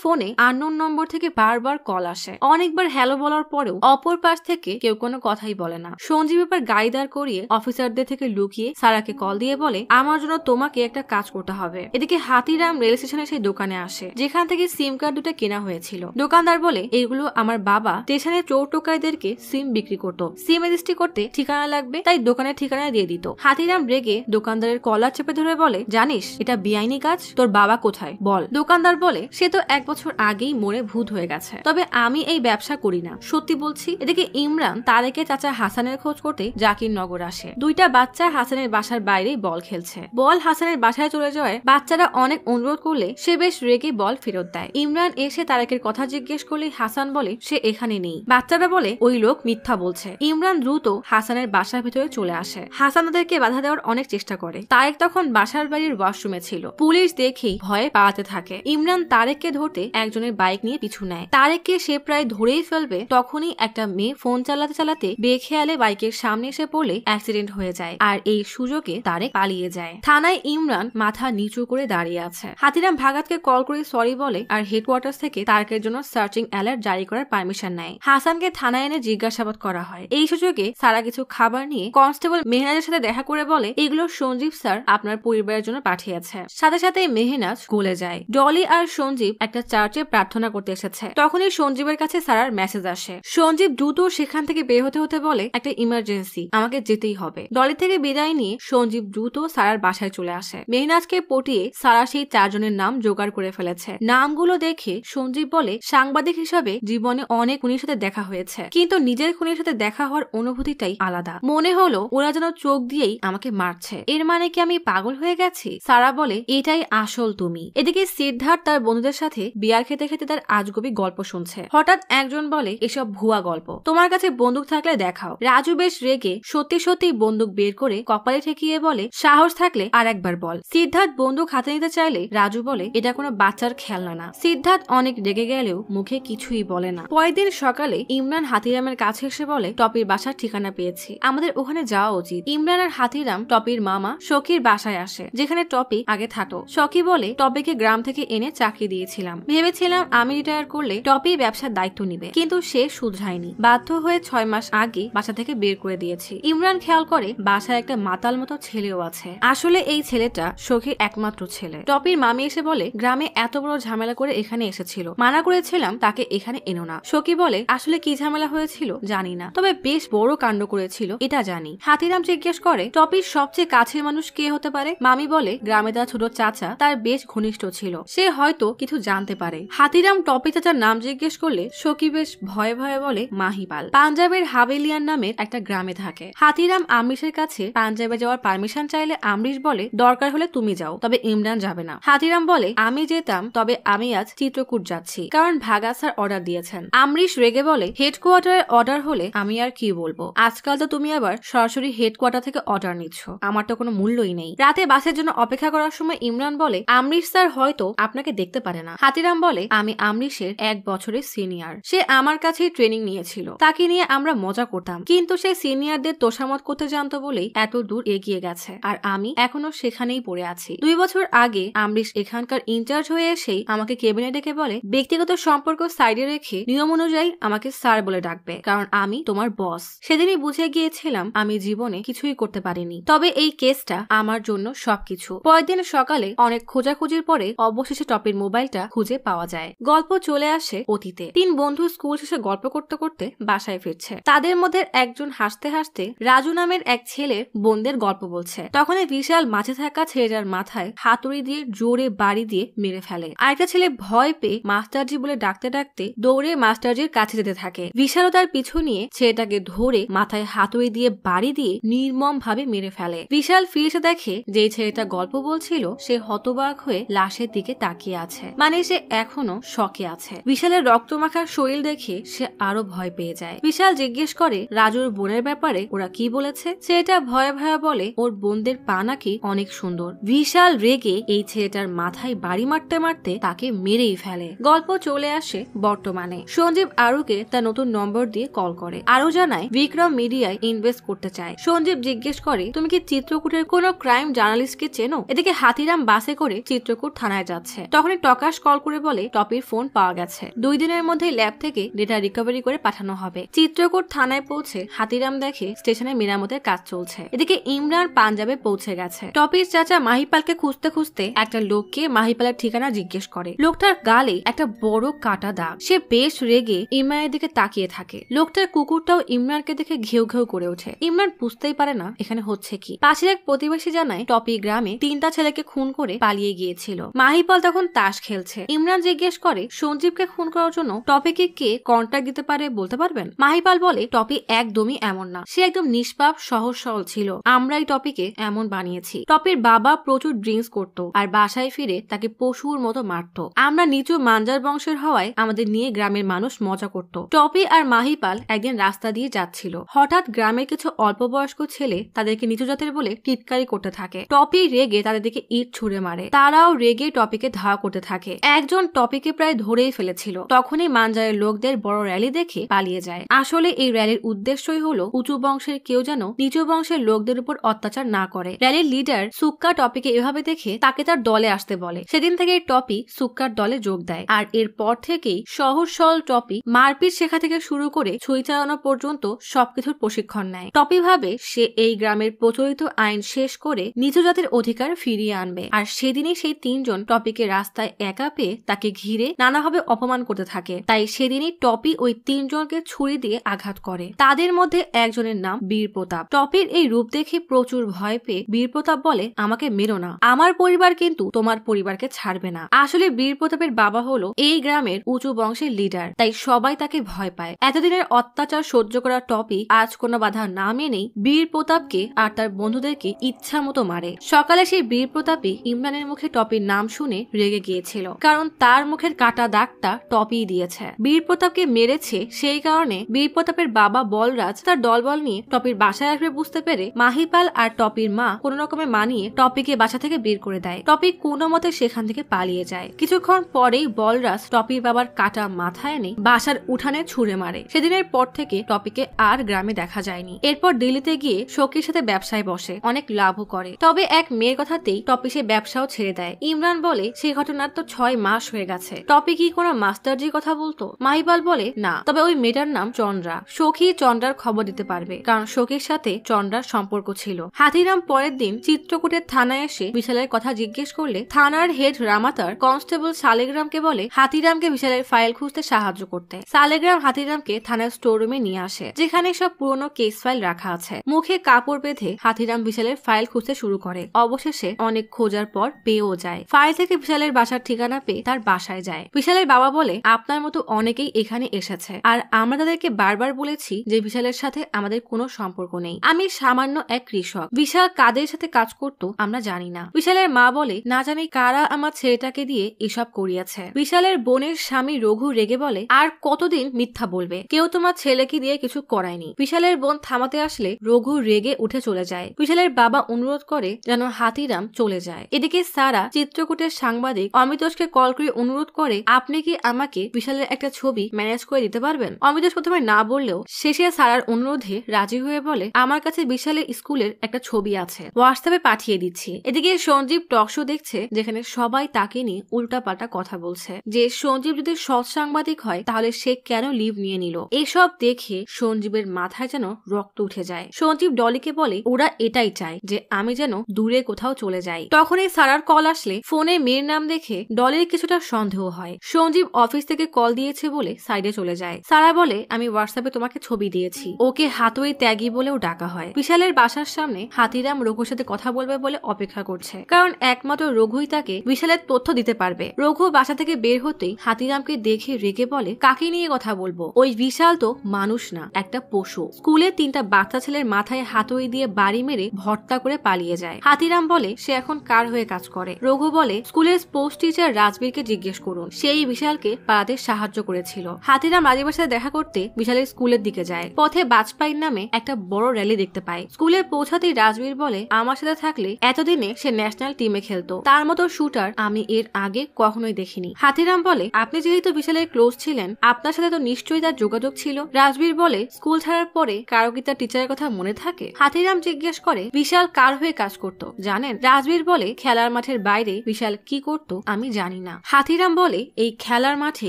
ফোনে আননোন নম্বর থেকে বারবার কল আসে। অনেকবার হ্যালো বলার পরেও অপর পাশ থেকে কেউ কোনো কথাই বলে না। সঞ্জীব এবার গাড়ি দাঁড় করিয়ে অফিসারদের থেকে লুকিয়ে সারাকে কল দিয়ে বলে আমার জন্য তোমাকে একটা কাজ করতে হবে। এদিকে হাতিরাম রেল স্টেশনে সেই দোকানে আসে যেখান থেকে সিম কার্ড দুটো কেনা হয়েছিল। দোকানদার বলে এগুলো আমার বাবা স্টেশনে চোর টোকাইদেরকে সিম বিক্রি করতো, সিম রেজিস্ট্রি করতে ঠিকানা লাগবে, তাই দোকানের ঠিকানা দিয়ে দিত। হাতিরাম রেগে দোকানদারের কলার চেপে ধরে বলে জানিস এটা বেআইনি কাজ, তোর বাবা কোথায় বল। দোকানদার বলে সে তো 1 বছর আগেই মরে ভূত হয়ে গেছে, তবে আমি এই ব্যবসা করি না, সত্যি বলছি। এদিকে ইমরান তারেকের চাচা হাসানের খোঁজ করতে জাকিরনগর আসে। দুইটা বাচ্চা হাসানের বাসার বাইরে বল খেলছে। বল হাসানের বাসায় চলে যাওয়ায় বাচ্চারা অনেক অনুরোধ করলে সে বেশ রেগে বল ফেরত দেয়। ইমরান এসে তারেকের কথা জিজ্ঞেস করলে হাসান বলে সে এখানে নেই। বাচ্চারা বলে ওই লোক মিথ্যা বলছে। ইমরান দ্রুত হাসানের বাসার ভিতরে চলে আসে। হাসান ওদেরকে বাধা দেওয়ার অনেক চেষ্টা করে। তারেক তখন বাসার বাড়ির ওয়াশরুমে ছিল। পুলিশ দেখেই ভয়ে পালাতে থাকে। ইমরান তারেককে ধরতে একজনের বাইক নিয়ে পিছু নেয়। তারেককে সে প্রায় ধরেই ফেলবে, তখনই একটা মেয়ে ফোন চালাতে চালাতে বেখেয়ালে বাইকের সামনে এসে পড়লে অ্যাক্সিডেন্ট হয়ে যায়, আর এই সুযোগে তারেক পালিয়ে যায়। থানায় ইমরান মাথা নিচু করে দাঁড়িয়ে আছে। হাতিরাম ভাগাতকে কল করে সরি বলে আর হেডকোয়ার্টার থেকে তারেকের জন্য সার্চিং অ্যালার্ট জারি করার পারমিশন নেয়। হাসানকে থানায় এনে জিজ্ঞাসাবাদ করা হয়। এই সুযোগে সারা কিছু খাবার নিয়ে কনস্টেবল মেহনাজের সাথে দেখা করে বলে এগুলো সঞ্জীব স্যার আপনার পরিবারের জন্য পাঠিয়েছে। সাথে সাথে মেহনাজ গলে যায়। ডলি আর সঞ্জীব একটা চার্চে প্রার্থনা করতে এসেছে। তখনই সঞ্জীবের কাছে সারার মেসেজ আসে। সঞ্জীব দ্রুত সেখান থেকে বের হতে হতে বলে একটা ইমার্জেন্সি, আমাকে যেতেই হবে। ডলি থেকে বিদায় নিয়ে সঞ্জীব দ্রুত সারার বাসায় চলে আসে। মেহনাজকে পটিয়ে সারা সেই 4 জনের নাম জোগাড় করে ফেলেছে। নামগুলো দেখে সঞ্জীব বলে সাংবাদিক হিসাবে জীবনে অনেক খুনির সাথে দেখা হয়েছে, কিন্তু নিজের খুনির সাথে দেখা হওয়ার অনুভূতিটাই আলাদা। মনে হলো ওরা যেন চোখ দিয়েই আমাকে মারছে। এর মানে কি আমি পাগল হয়ে গেছি? সারা বলে এটাই আসল তুমি। এদিকে সিদ্ধার্থ তার বন্ধুদের সাথে বিয়ার খেতে খেতে তার আজগুবি গল্প শুনছে। হঠাৎ একজন বলে এসব ভুয়া গল্প, তোমার কাছে বন্দুক থাকলে দেখাও। রাজু বেশ রেগে সত্যি সত্যি বন্দুক বের করে কপালে ঠেকিয়ে বলে সাহস থাকলে আর একবার বল। সিদ্ধার্থ বন্দুক হাতে নিতে চাইলে রাজু বলে এটা কোনো বাচ্চার খেলনা না। সিদ্ধার্থ অনেক রেগে গেলেও মুখে কিছুই বলে না। পরের দিন সকালে ইমরান হাতিরামের কাছে এসে বলে টপির বাসার ঠিকানা পেয়েছি, আমাদের ওখানে যাওয়া উচিত। ইমরান আর হাতিরাম টপির মামা শকির বাসায় আসে, যেখানে টপি আগে থাকতো। শকি বলে টপিকে গ্রাম থেকে এনে চাকরি দিয়েছিলাম, ভেবেছিলাম আমি রিটায়ার করলে টপি ব্যবসার দায়িত্ব নিবে, কিন্তু সে শুধরায়নি। বাধ্য হয়ে 6 মাস আগে বাসা থেকে বের করে দিয়েছি। ইমরান খেয়াল করে বাসায় একটা মাতাল মতো ছেলেও আছে। আসলে এই ছেলেটা শকির একমাত্র ছেলে। টপির মামি এসে বলে গ্রামে এত বড় ঝামেলা করে এখানে এসেছিল, মানা করেছিলাম তাকে এখানে এনো না। শকি বলে আসলে কি ঝামেলা হয়েছিল জানি না, তবে বেশ বড় কাণ্ড করেছিল এটা জানি। হাতিরাম জিজ্ঞেস করে টপির সবচেয়ে কাছের মানুষ কে হতে পারে? মামি বলে গ্রামে তার ছোট চাচা তার বেশ ঘনিষ্ঠ ছিল, সে হয়তো কিছু জানতে পারে। হাতিরাম টপি চাচার নাম জিজ্ঞেস করলে শকি বেশ ভয়ে ভয়ে বলে মাহিপাল, পাঞ্জাবের হাভেলিয়ান নামের একটা গ্রামে থাকে। হাতিরাম আমরিশের কাছে পাঞ্জাবে যাওয়ার পারমিশন চাইলে আমরিশ বলে বলে দরকার হলে তুমি যাও, তবে ইমরান যাবে না। হাতিরাম বলে আমি যেতাম, তবে আমি আজ চিত্রকূট যাচ্ছি, কারণ ভাগা স্যার অর্ডার দিয়েছেন। আমরিশ রেগে বলে হেডকোয়ার্টারের অর্ডার হলে আমি আর কি বলবো, আজকাল তো তুমি আবার সরাসরি হেডকোয়ার্টার থেকে অর্ডার নিচ্ছ, আমার তো কোনো মূল্যই নেই। রাতে বাসের জন্য অপেক্ষা করার সময় ইমরান বলে আমরিশ স্যার হয়তো আপনাকে দেখতে পারে না। হাতিরাম বলে আমি আমরিশের 1 বছরের সিনিয়র, সে আমার কাছেই ট্রেনিং নিয়েছিল, তাকে নিয়ে আমরা মজা করতাম, কিন্তু সে সিনিয়রদের তোষামত করতে জানতো বলেই এত দূর এগিয়ে গেছে, আর আমি এখনো সেখানেই পড়ে আছি। 2 বছর আগে আমরিশ এখানকার ইনচার্জ হয়ে এসেই আমাকে কেবিনে ডেকে বলে ব্যক্তিগত সম্পর্ক সাইডে রেখে নিয়ম অনুযায়ী আমাকে স্যার বলে ডাকবে, কারণ আমি তোমার বস। সেদিনই বুঝে গিয়েছিলাম আমি জীবনে কিছুই করতে পারিনি, তবে এই কেসটা আমার জন্য সবকিছু। পরের দিন সকালে অনেক খোঁজাখুঁজির পরে অবশেষে টপির মোবাইলটা খুঁজে পাওয়া যায়। গল্প চলে আসে অতীতে। 3 বন্ধু স্কুল শেষে গল্প করতে করতে বাসায় ফিরছে। তাদের মধ্যে একজন হাসতে হাসতে রাজু নামের এক ছেলের বোনদের গল্প বলছে। তখনই বিশাল মাঝে থাকা ছেলেটার মাথায় হাতুড়ি দিয়ে জোরে বাড়ি দিয়ে মেরে ফেলে। আরেকটা ছেলে ভয় পেয়ে মাস্টারজি বলে ডাকতে ডাকতে দৌড়ে মাস্টারজির কাছে যেতে থাকে। বিশালও তার পিছু নিয়ে ছেলেটাকে ধরে মাথায় হাতুড়ি দিয়ে বাড়ি দিয়ে নির্মম ভাবে মেরে ফেলে। বিশাল ফিরে দেখে যে ছেলেটা গল্প বলছিল সে হতবাক হয়ে লাশের দিকে তাকিয়ে আছে, মানে সে এখনো শকে আছে। বিশালের রক্তমাখার শরীর দেখে সে আরো ভয় পেয়ে যায়। বিশাল জিজ্ঞেস করে রাজুর বোনের ব্যাপারে ওরা কি বলেছে। ছেলেটা ভয়ে ভয়ে বলে ওর বোনদের পা নাকি অনেক সুন্দর। বিশাল রেগে এই ছেলেটার মাথায় বাড়ি মারতে মারতে তাকে মেরেই ফেলে। গল্প চলে আসে বর্তমানে। সঞ্জীব আরুকে তার নতুন নম্বর দিয়ে কল করে। আরু জানায় বিক্রম মিডিয়ায় ইনভেস্ট করতে চায়। সঞ্জীব জিজ্ঞেস করে তুমি কি চিত্রকূটের কোনো ক্রাইম জার্নালিস্টকে চেনো? এদিকে হাতিরাম বাসে করে চিত্রকূট থানায় যাচ্ছে। তখনই টকাশ কল করে বলে টপির ফোন পাওয়া গেছে, 2 দিনের মধ্যে ল্যাব থেকে ডেটা রিকভারি করে পাঠানো হবে। চিত্রকূট থানায় পৌঁছে হাতিরাম দেখে স্টেশনে মেরামতের কাজ চলছে। এদিকে ইমরান পাঞ্জাবে পৌঁছে গেছে। টপির চাচা মাহিপালকে খুঁজতে খুঁজতে একটা লোককে মাহিপালের ঠিকানা জিজ্ঞেস করে। লোকটার গালে একটা বড় কাটা দাগ। সে বেশ রেগে ইমরানের দিকে তাকিয়ে থাকে। লোকটার কুকুরটাও ইমরানকে দেখে ঘেউ ঘেউ করে ওঠে। ইমরান বুঝতেই পারে না এখানে হচ্ছে কি। পাশের এক প্রতিবেশী জানায় টপি গ্রামে 3টা ছেলেকে খুন করে পালিয়ে গিয়েছিল। মাহিপাল তখন তাস খেলছে। ইমরান জিজ্ঞেস করে সঞ্জীবকে খুন করার জন্য টপিকে কে কন্ট্রাক্ট দিতে পারে বলতে পারবেন? মাহিপাল বলে টপি একদমই এমন না, সে একদম নিষ্পাপ সহজ সরল ছিল, আমরাই টপিকে এমন বানিয়েছি। টপির বাবা প্রচুর ড্রিঙ্কস করতো আর বাসায় ফিরে তাকে পশুর মতো মারতো। আমরা নিচু মাঞ্জার বংশের হওয়ায় আমাদের নিয়ে গ্রামের মানুষ মজা করত। টপি আর মাহিপাল একদিন রাস্তা দিয়ে যাচ্ছিল। হঠাৎ গ্রামের কিছু অল্প বয়স্ক ছেলে তাদেরকে নিচু জাতের বলে টিটকারি করতে থাকে। টপি রেগে তাদের দিকে ইট ছুড়ে মারে। তারাও রেগে টপিকে ধাওয়া করতে থাকে। একজন টপিকে প্রায় ধরেই ফেলেছিল। তখনই মাঞ্জারের লোকদের বড় র্যালি দেখে পালিয়ে যায়। আসলে এই র্যালির উদ্দেশ্যই হলো উঁচু বংশের কেউ যেন নিচু বংশের লোকদের উপর অত্যাচার না করে। র্যালির লিডার সুক্কা টপিকে এভাবে দেখে তাকে তার দলে আসতে বলে। সেদিন থেকে টপি সুক্কার দলে যোগ দেয়। আর এরপর থেকেই সহজ সরল টপি মারপিট শেখা থেকে শুরু করে ছুরি চালানো পর্যন্ত সবকিছুর প্রশিক্ষণ নেয়। টপি ভাবে সে এই গ্রামের প্রচলিত আইন শেষ করে নিচু জাতের অধিকার ফিরিয়ে আনবে। আর সেদিনই সেই 3 জন টপিকে রাস্তায় একা পেয়ে তাকে ঘিরে নানাভাবে অপমান করতে থাকে। তাই সেদিনই টপি ওই 3 জনকে ছুরি দিয়ে আঘাত করে। তাদের মধ্যে একজনের নাম বীর প্রতাপ। টপির এই রূপ দেখে প্রচুর ভয় পেয়ে বীর প্রতাপ বলে আমাকে মেরো না, আমার পরিবার কিন্তু তোমার পরিবারকে ছাড়বে না। আসলে বীর প্রতাপের বাবা হলো এই গ্রামের উঁচু বংশের লিডার, তাই সবাই তাকে ভয় পায়। এতদিনের অত্যাচার সহ্য করা টপি আজ কোনো বাধা না মেনেই বীর প্রতাপকে আর তার বন্ধুদেরকে ইচ্ছা মতো মারে। সকালে সেই বীর প্রতাপই ইমরানের মুখে টপির নাম শুনে রেগে গিয়েছিল, কারণ তার মুখের কাটা দাগটা টপি দিয়েছে। বীর প্রতাপকে মেরেছে সেই কারণে বীর প্রতাপের বাবা বলরাজ তার দলবল নিয়ে টপির বাসায় আসবে বুঝতে পেরে মাহিপাল আর টপির মা কোন রকমে মানিয়ে টপিকে বাসা থেকে বের করে দেয়। টপি কোনো মতে সেখান থেকে পালিয়ে যায়। কিছুক্ষণ পরেই বলরাজ টপির বাবার কাটা মাথায় এনে বাসার উঠানে ছুঁড়ে মারে। সেদিনের পর থেকে টপিকে আর গ্রামে দেখা যায়নি। এরপর দিল্লিতে গিয়ে শোকের সাথে ব্যবসায় বসে, অনেক লাভও করে। তবে এক মেয়ের কথাতেই টপি সে ব্যবসাও ছেড়ে দেয়। ইমরান বলে সেই ঘটনার তো 6 মাস হয়ে গেছে, টপি কি কোনো মাস্টারজির কথা বলতো? মাহিপাল বলে না, তবে ওই মেয়েটার নাম চন্দ্রা। সখী চন্দ্রার খবর দিতে পারবে, কারণ সখীর সাথে চন্দ্রার সম্পর্ক ছিল। হাতিরাম পরের দিন চিত্রকূটের থানায় এসে বিশালের কথা জিজ্ঞেস করলে থানার হেড রামাতার কনস্টেবল সালেগ্রামকে বলে হাতিরামকে বিশালের ফাইল খুঁজতে সাহায্য করতে। সালেগ্রাম হাতিরামকে থানার স্টোররুমে নিয়ে আসে, যেখানে সব পুরনো কেস ফাইল রাখা আছে। মুখে কাপড় বেঁধে হাতিরাম বিশালের ফাইল খুঁজতে শুরু করে। অবশেষে অনেক খোঁজার পর পেয়েও যায়। ফাইল থেকে বিশালের বাসার ঠিকানা পেয়ে তার বাসায় যায়। বিশালের বাবা বলে আপনার মতো অনেকেই এখানে এসেছে, আর আমরা তাদেরকে বারবার বলেছি যে বিশালের সাথে আমাদের কোনো সম্পর্ক নেই। আমি সামান্য এক কৃষক। বিশাল কাদের সাথে কাজ কাজ করতো আমরা জানি না। বিশালের মা বলে, না জানি কারা আমার ছেলেটাকে দিয়ে এসব করিয়েছে। বিশালের বোনের স্বামী রঘু রেগে বলে, আর কতদিন মিথ্যা বলবে, কেউ তোমার ছেলেকে দিয়ে কিছু করায়নি। বিশালের বোন থামাতে আসলে রঘু রেগে উঠে চলে যায়। বিশালের বাবা অনুরোধ করে যেন হাতিরাম চলে যায়। এদিকে সারা চিত্রকূটের সাংবাদিক অমিতোষকে কল করে অনুরোধ করে, আপনি কি আমাকে বিশালের একটা ছবি ম্যানেজ করে দিতে পারবেন? অমিতোষ প্রথমে না বললেও শেষে সারার অনুরোধে রাজি হয়ে বলে, আমার কাছে বিশালের স্কুলের একটা ছবি আছে, হোয়াটসঅ্যাপে পাঠিয়ে দিচ্ছি। এদিকে সঞ্জীব টকশো দেখছে যেখানে সবাই তাকে নিয়ে উল্টাপাল্টা কথা বলছে, যে সঞ্জীব যদি সৎ সাংবাদিক হয় তাহলে সে কেন লিভ নিয়ে নিল। এসব দেখে সঞ্জীবের মাথায় যেন রক্ত উঠে যায়। সঞ্জীব ডলিকে বলে, ওরা এটাই চায় যে আমি যেন দূরে কোথাও চলে যাই। তখনই সারার কল আসলে ফোনে মেয়ের নাম দেখে ডলির কিছুটা সন্দেহ হয়। সঞ্জীব অফিস থেকে কল দিয়েছে বলে সাইডে চলে যায়। সারা বলে, আমি হোয়াটসঅ্যাপে তোমাকে ছবি দিয়েছি। ওকে হাতুড়ি ত্যাগী বলেও ডাকা হয়। বিশালের বাসার সামনে হাতিরাম রঘুর সাথে কথা বলবে বলে অপেক্ষা করছে, কারণ একমাত্র রঘুই তাকে বিশালের তথ্য দিতে পারবে। রঘু বাসা থেকে বের হতেই হাতিরামকে দেখে রেগে বলে, কাকে নিয়ে কথা বলবো? ওই বিশাল তো মানুষ না, একটা পশু। স্কুলে 3টা বাচ্চা ছেলের মাথায় হাতুড়ি দিয়ে বাড়ি মেরে ভর্তা করে পালিয়ে যায়। হাতিরাম বলে, সে এখন কার হয়ে কাজ করে? রঘু বলে, স্কুলের স্পোর্টস টিচার রাজবীরকে জিজ্ঞেস করুন, সেই বিশালকে পালাতে সাহায্য করেছিল। হাতিরাম রাজীবের সাথে দেখা করতে বিশালের স্কুলের দিকে যায়। পথে বাজপাইয়ের নামে একটা বড় র্যালি দেখতে পায়। স্কুলে পৌঁছাতেই রাজবীর বলে, আমার সাথে থাকলে এতদিনে সে ন্যাশনাল টিমে খেলতো, তার মতো শুটার আমি এর আগে কখনোই দেখিনি। হাতিরাম বলে, আপনি যেহেতু বিশালের ক্লোজ ছিলেন, আপনার সাথে তো নিশ্চয়ই তার যোগাযোগ ছিল। রাজবীর বলে, স্কুল ছাড়ার পরে কারো কি তার টিচারের কথা মনে থাকে? হাতিরাম জিজ্ঞেস করে, বিশাল কার হয়ে কাজ করতো জানেন? রাজবীর বলে, খেলার মাঠের বাইরে বিশাল কি করতো আমি জানি না। হাতিরাম বলে, এই খেলার মাঠে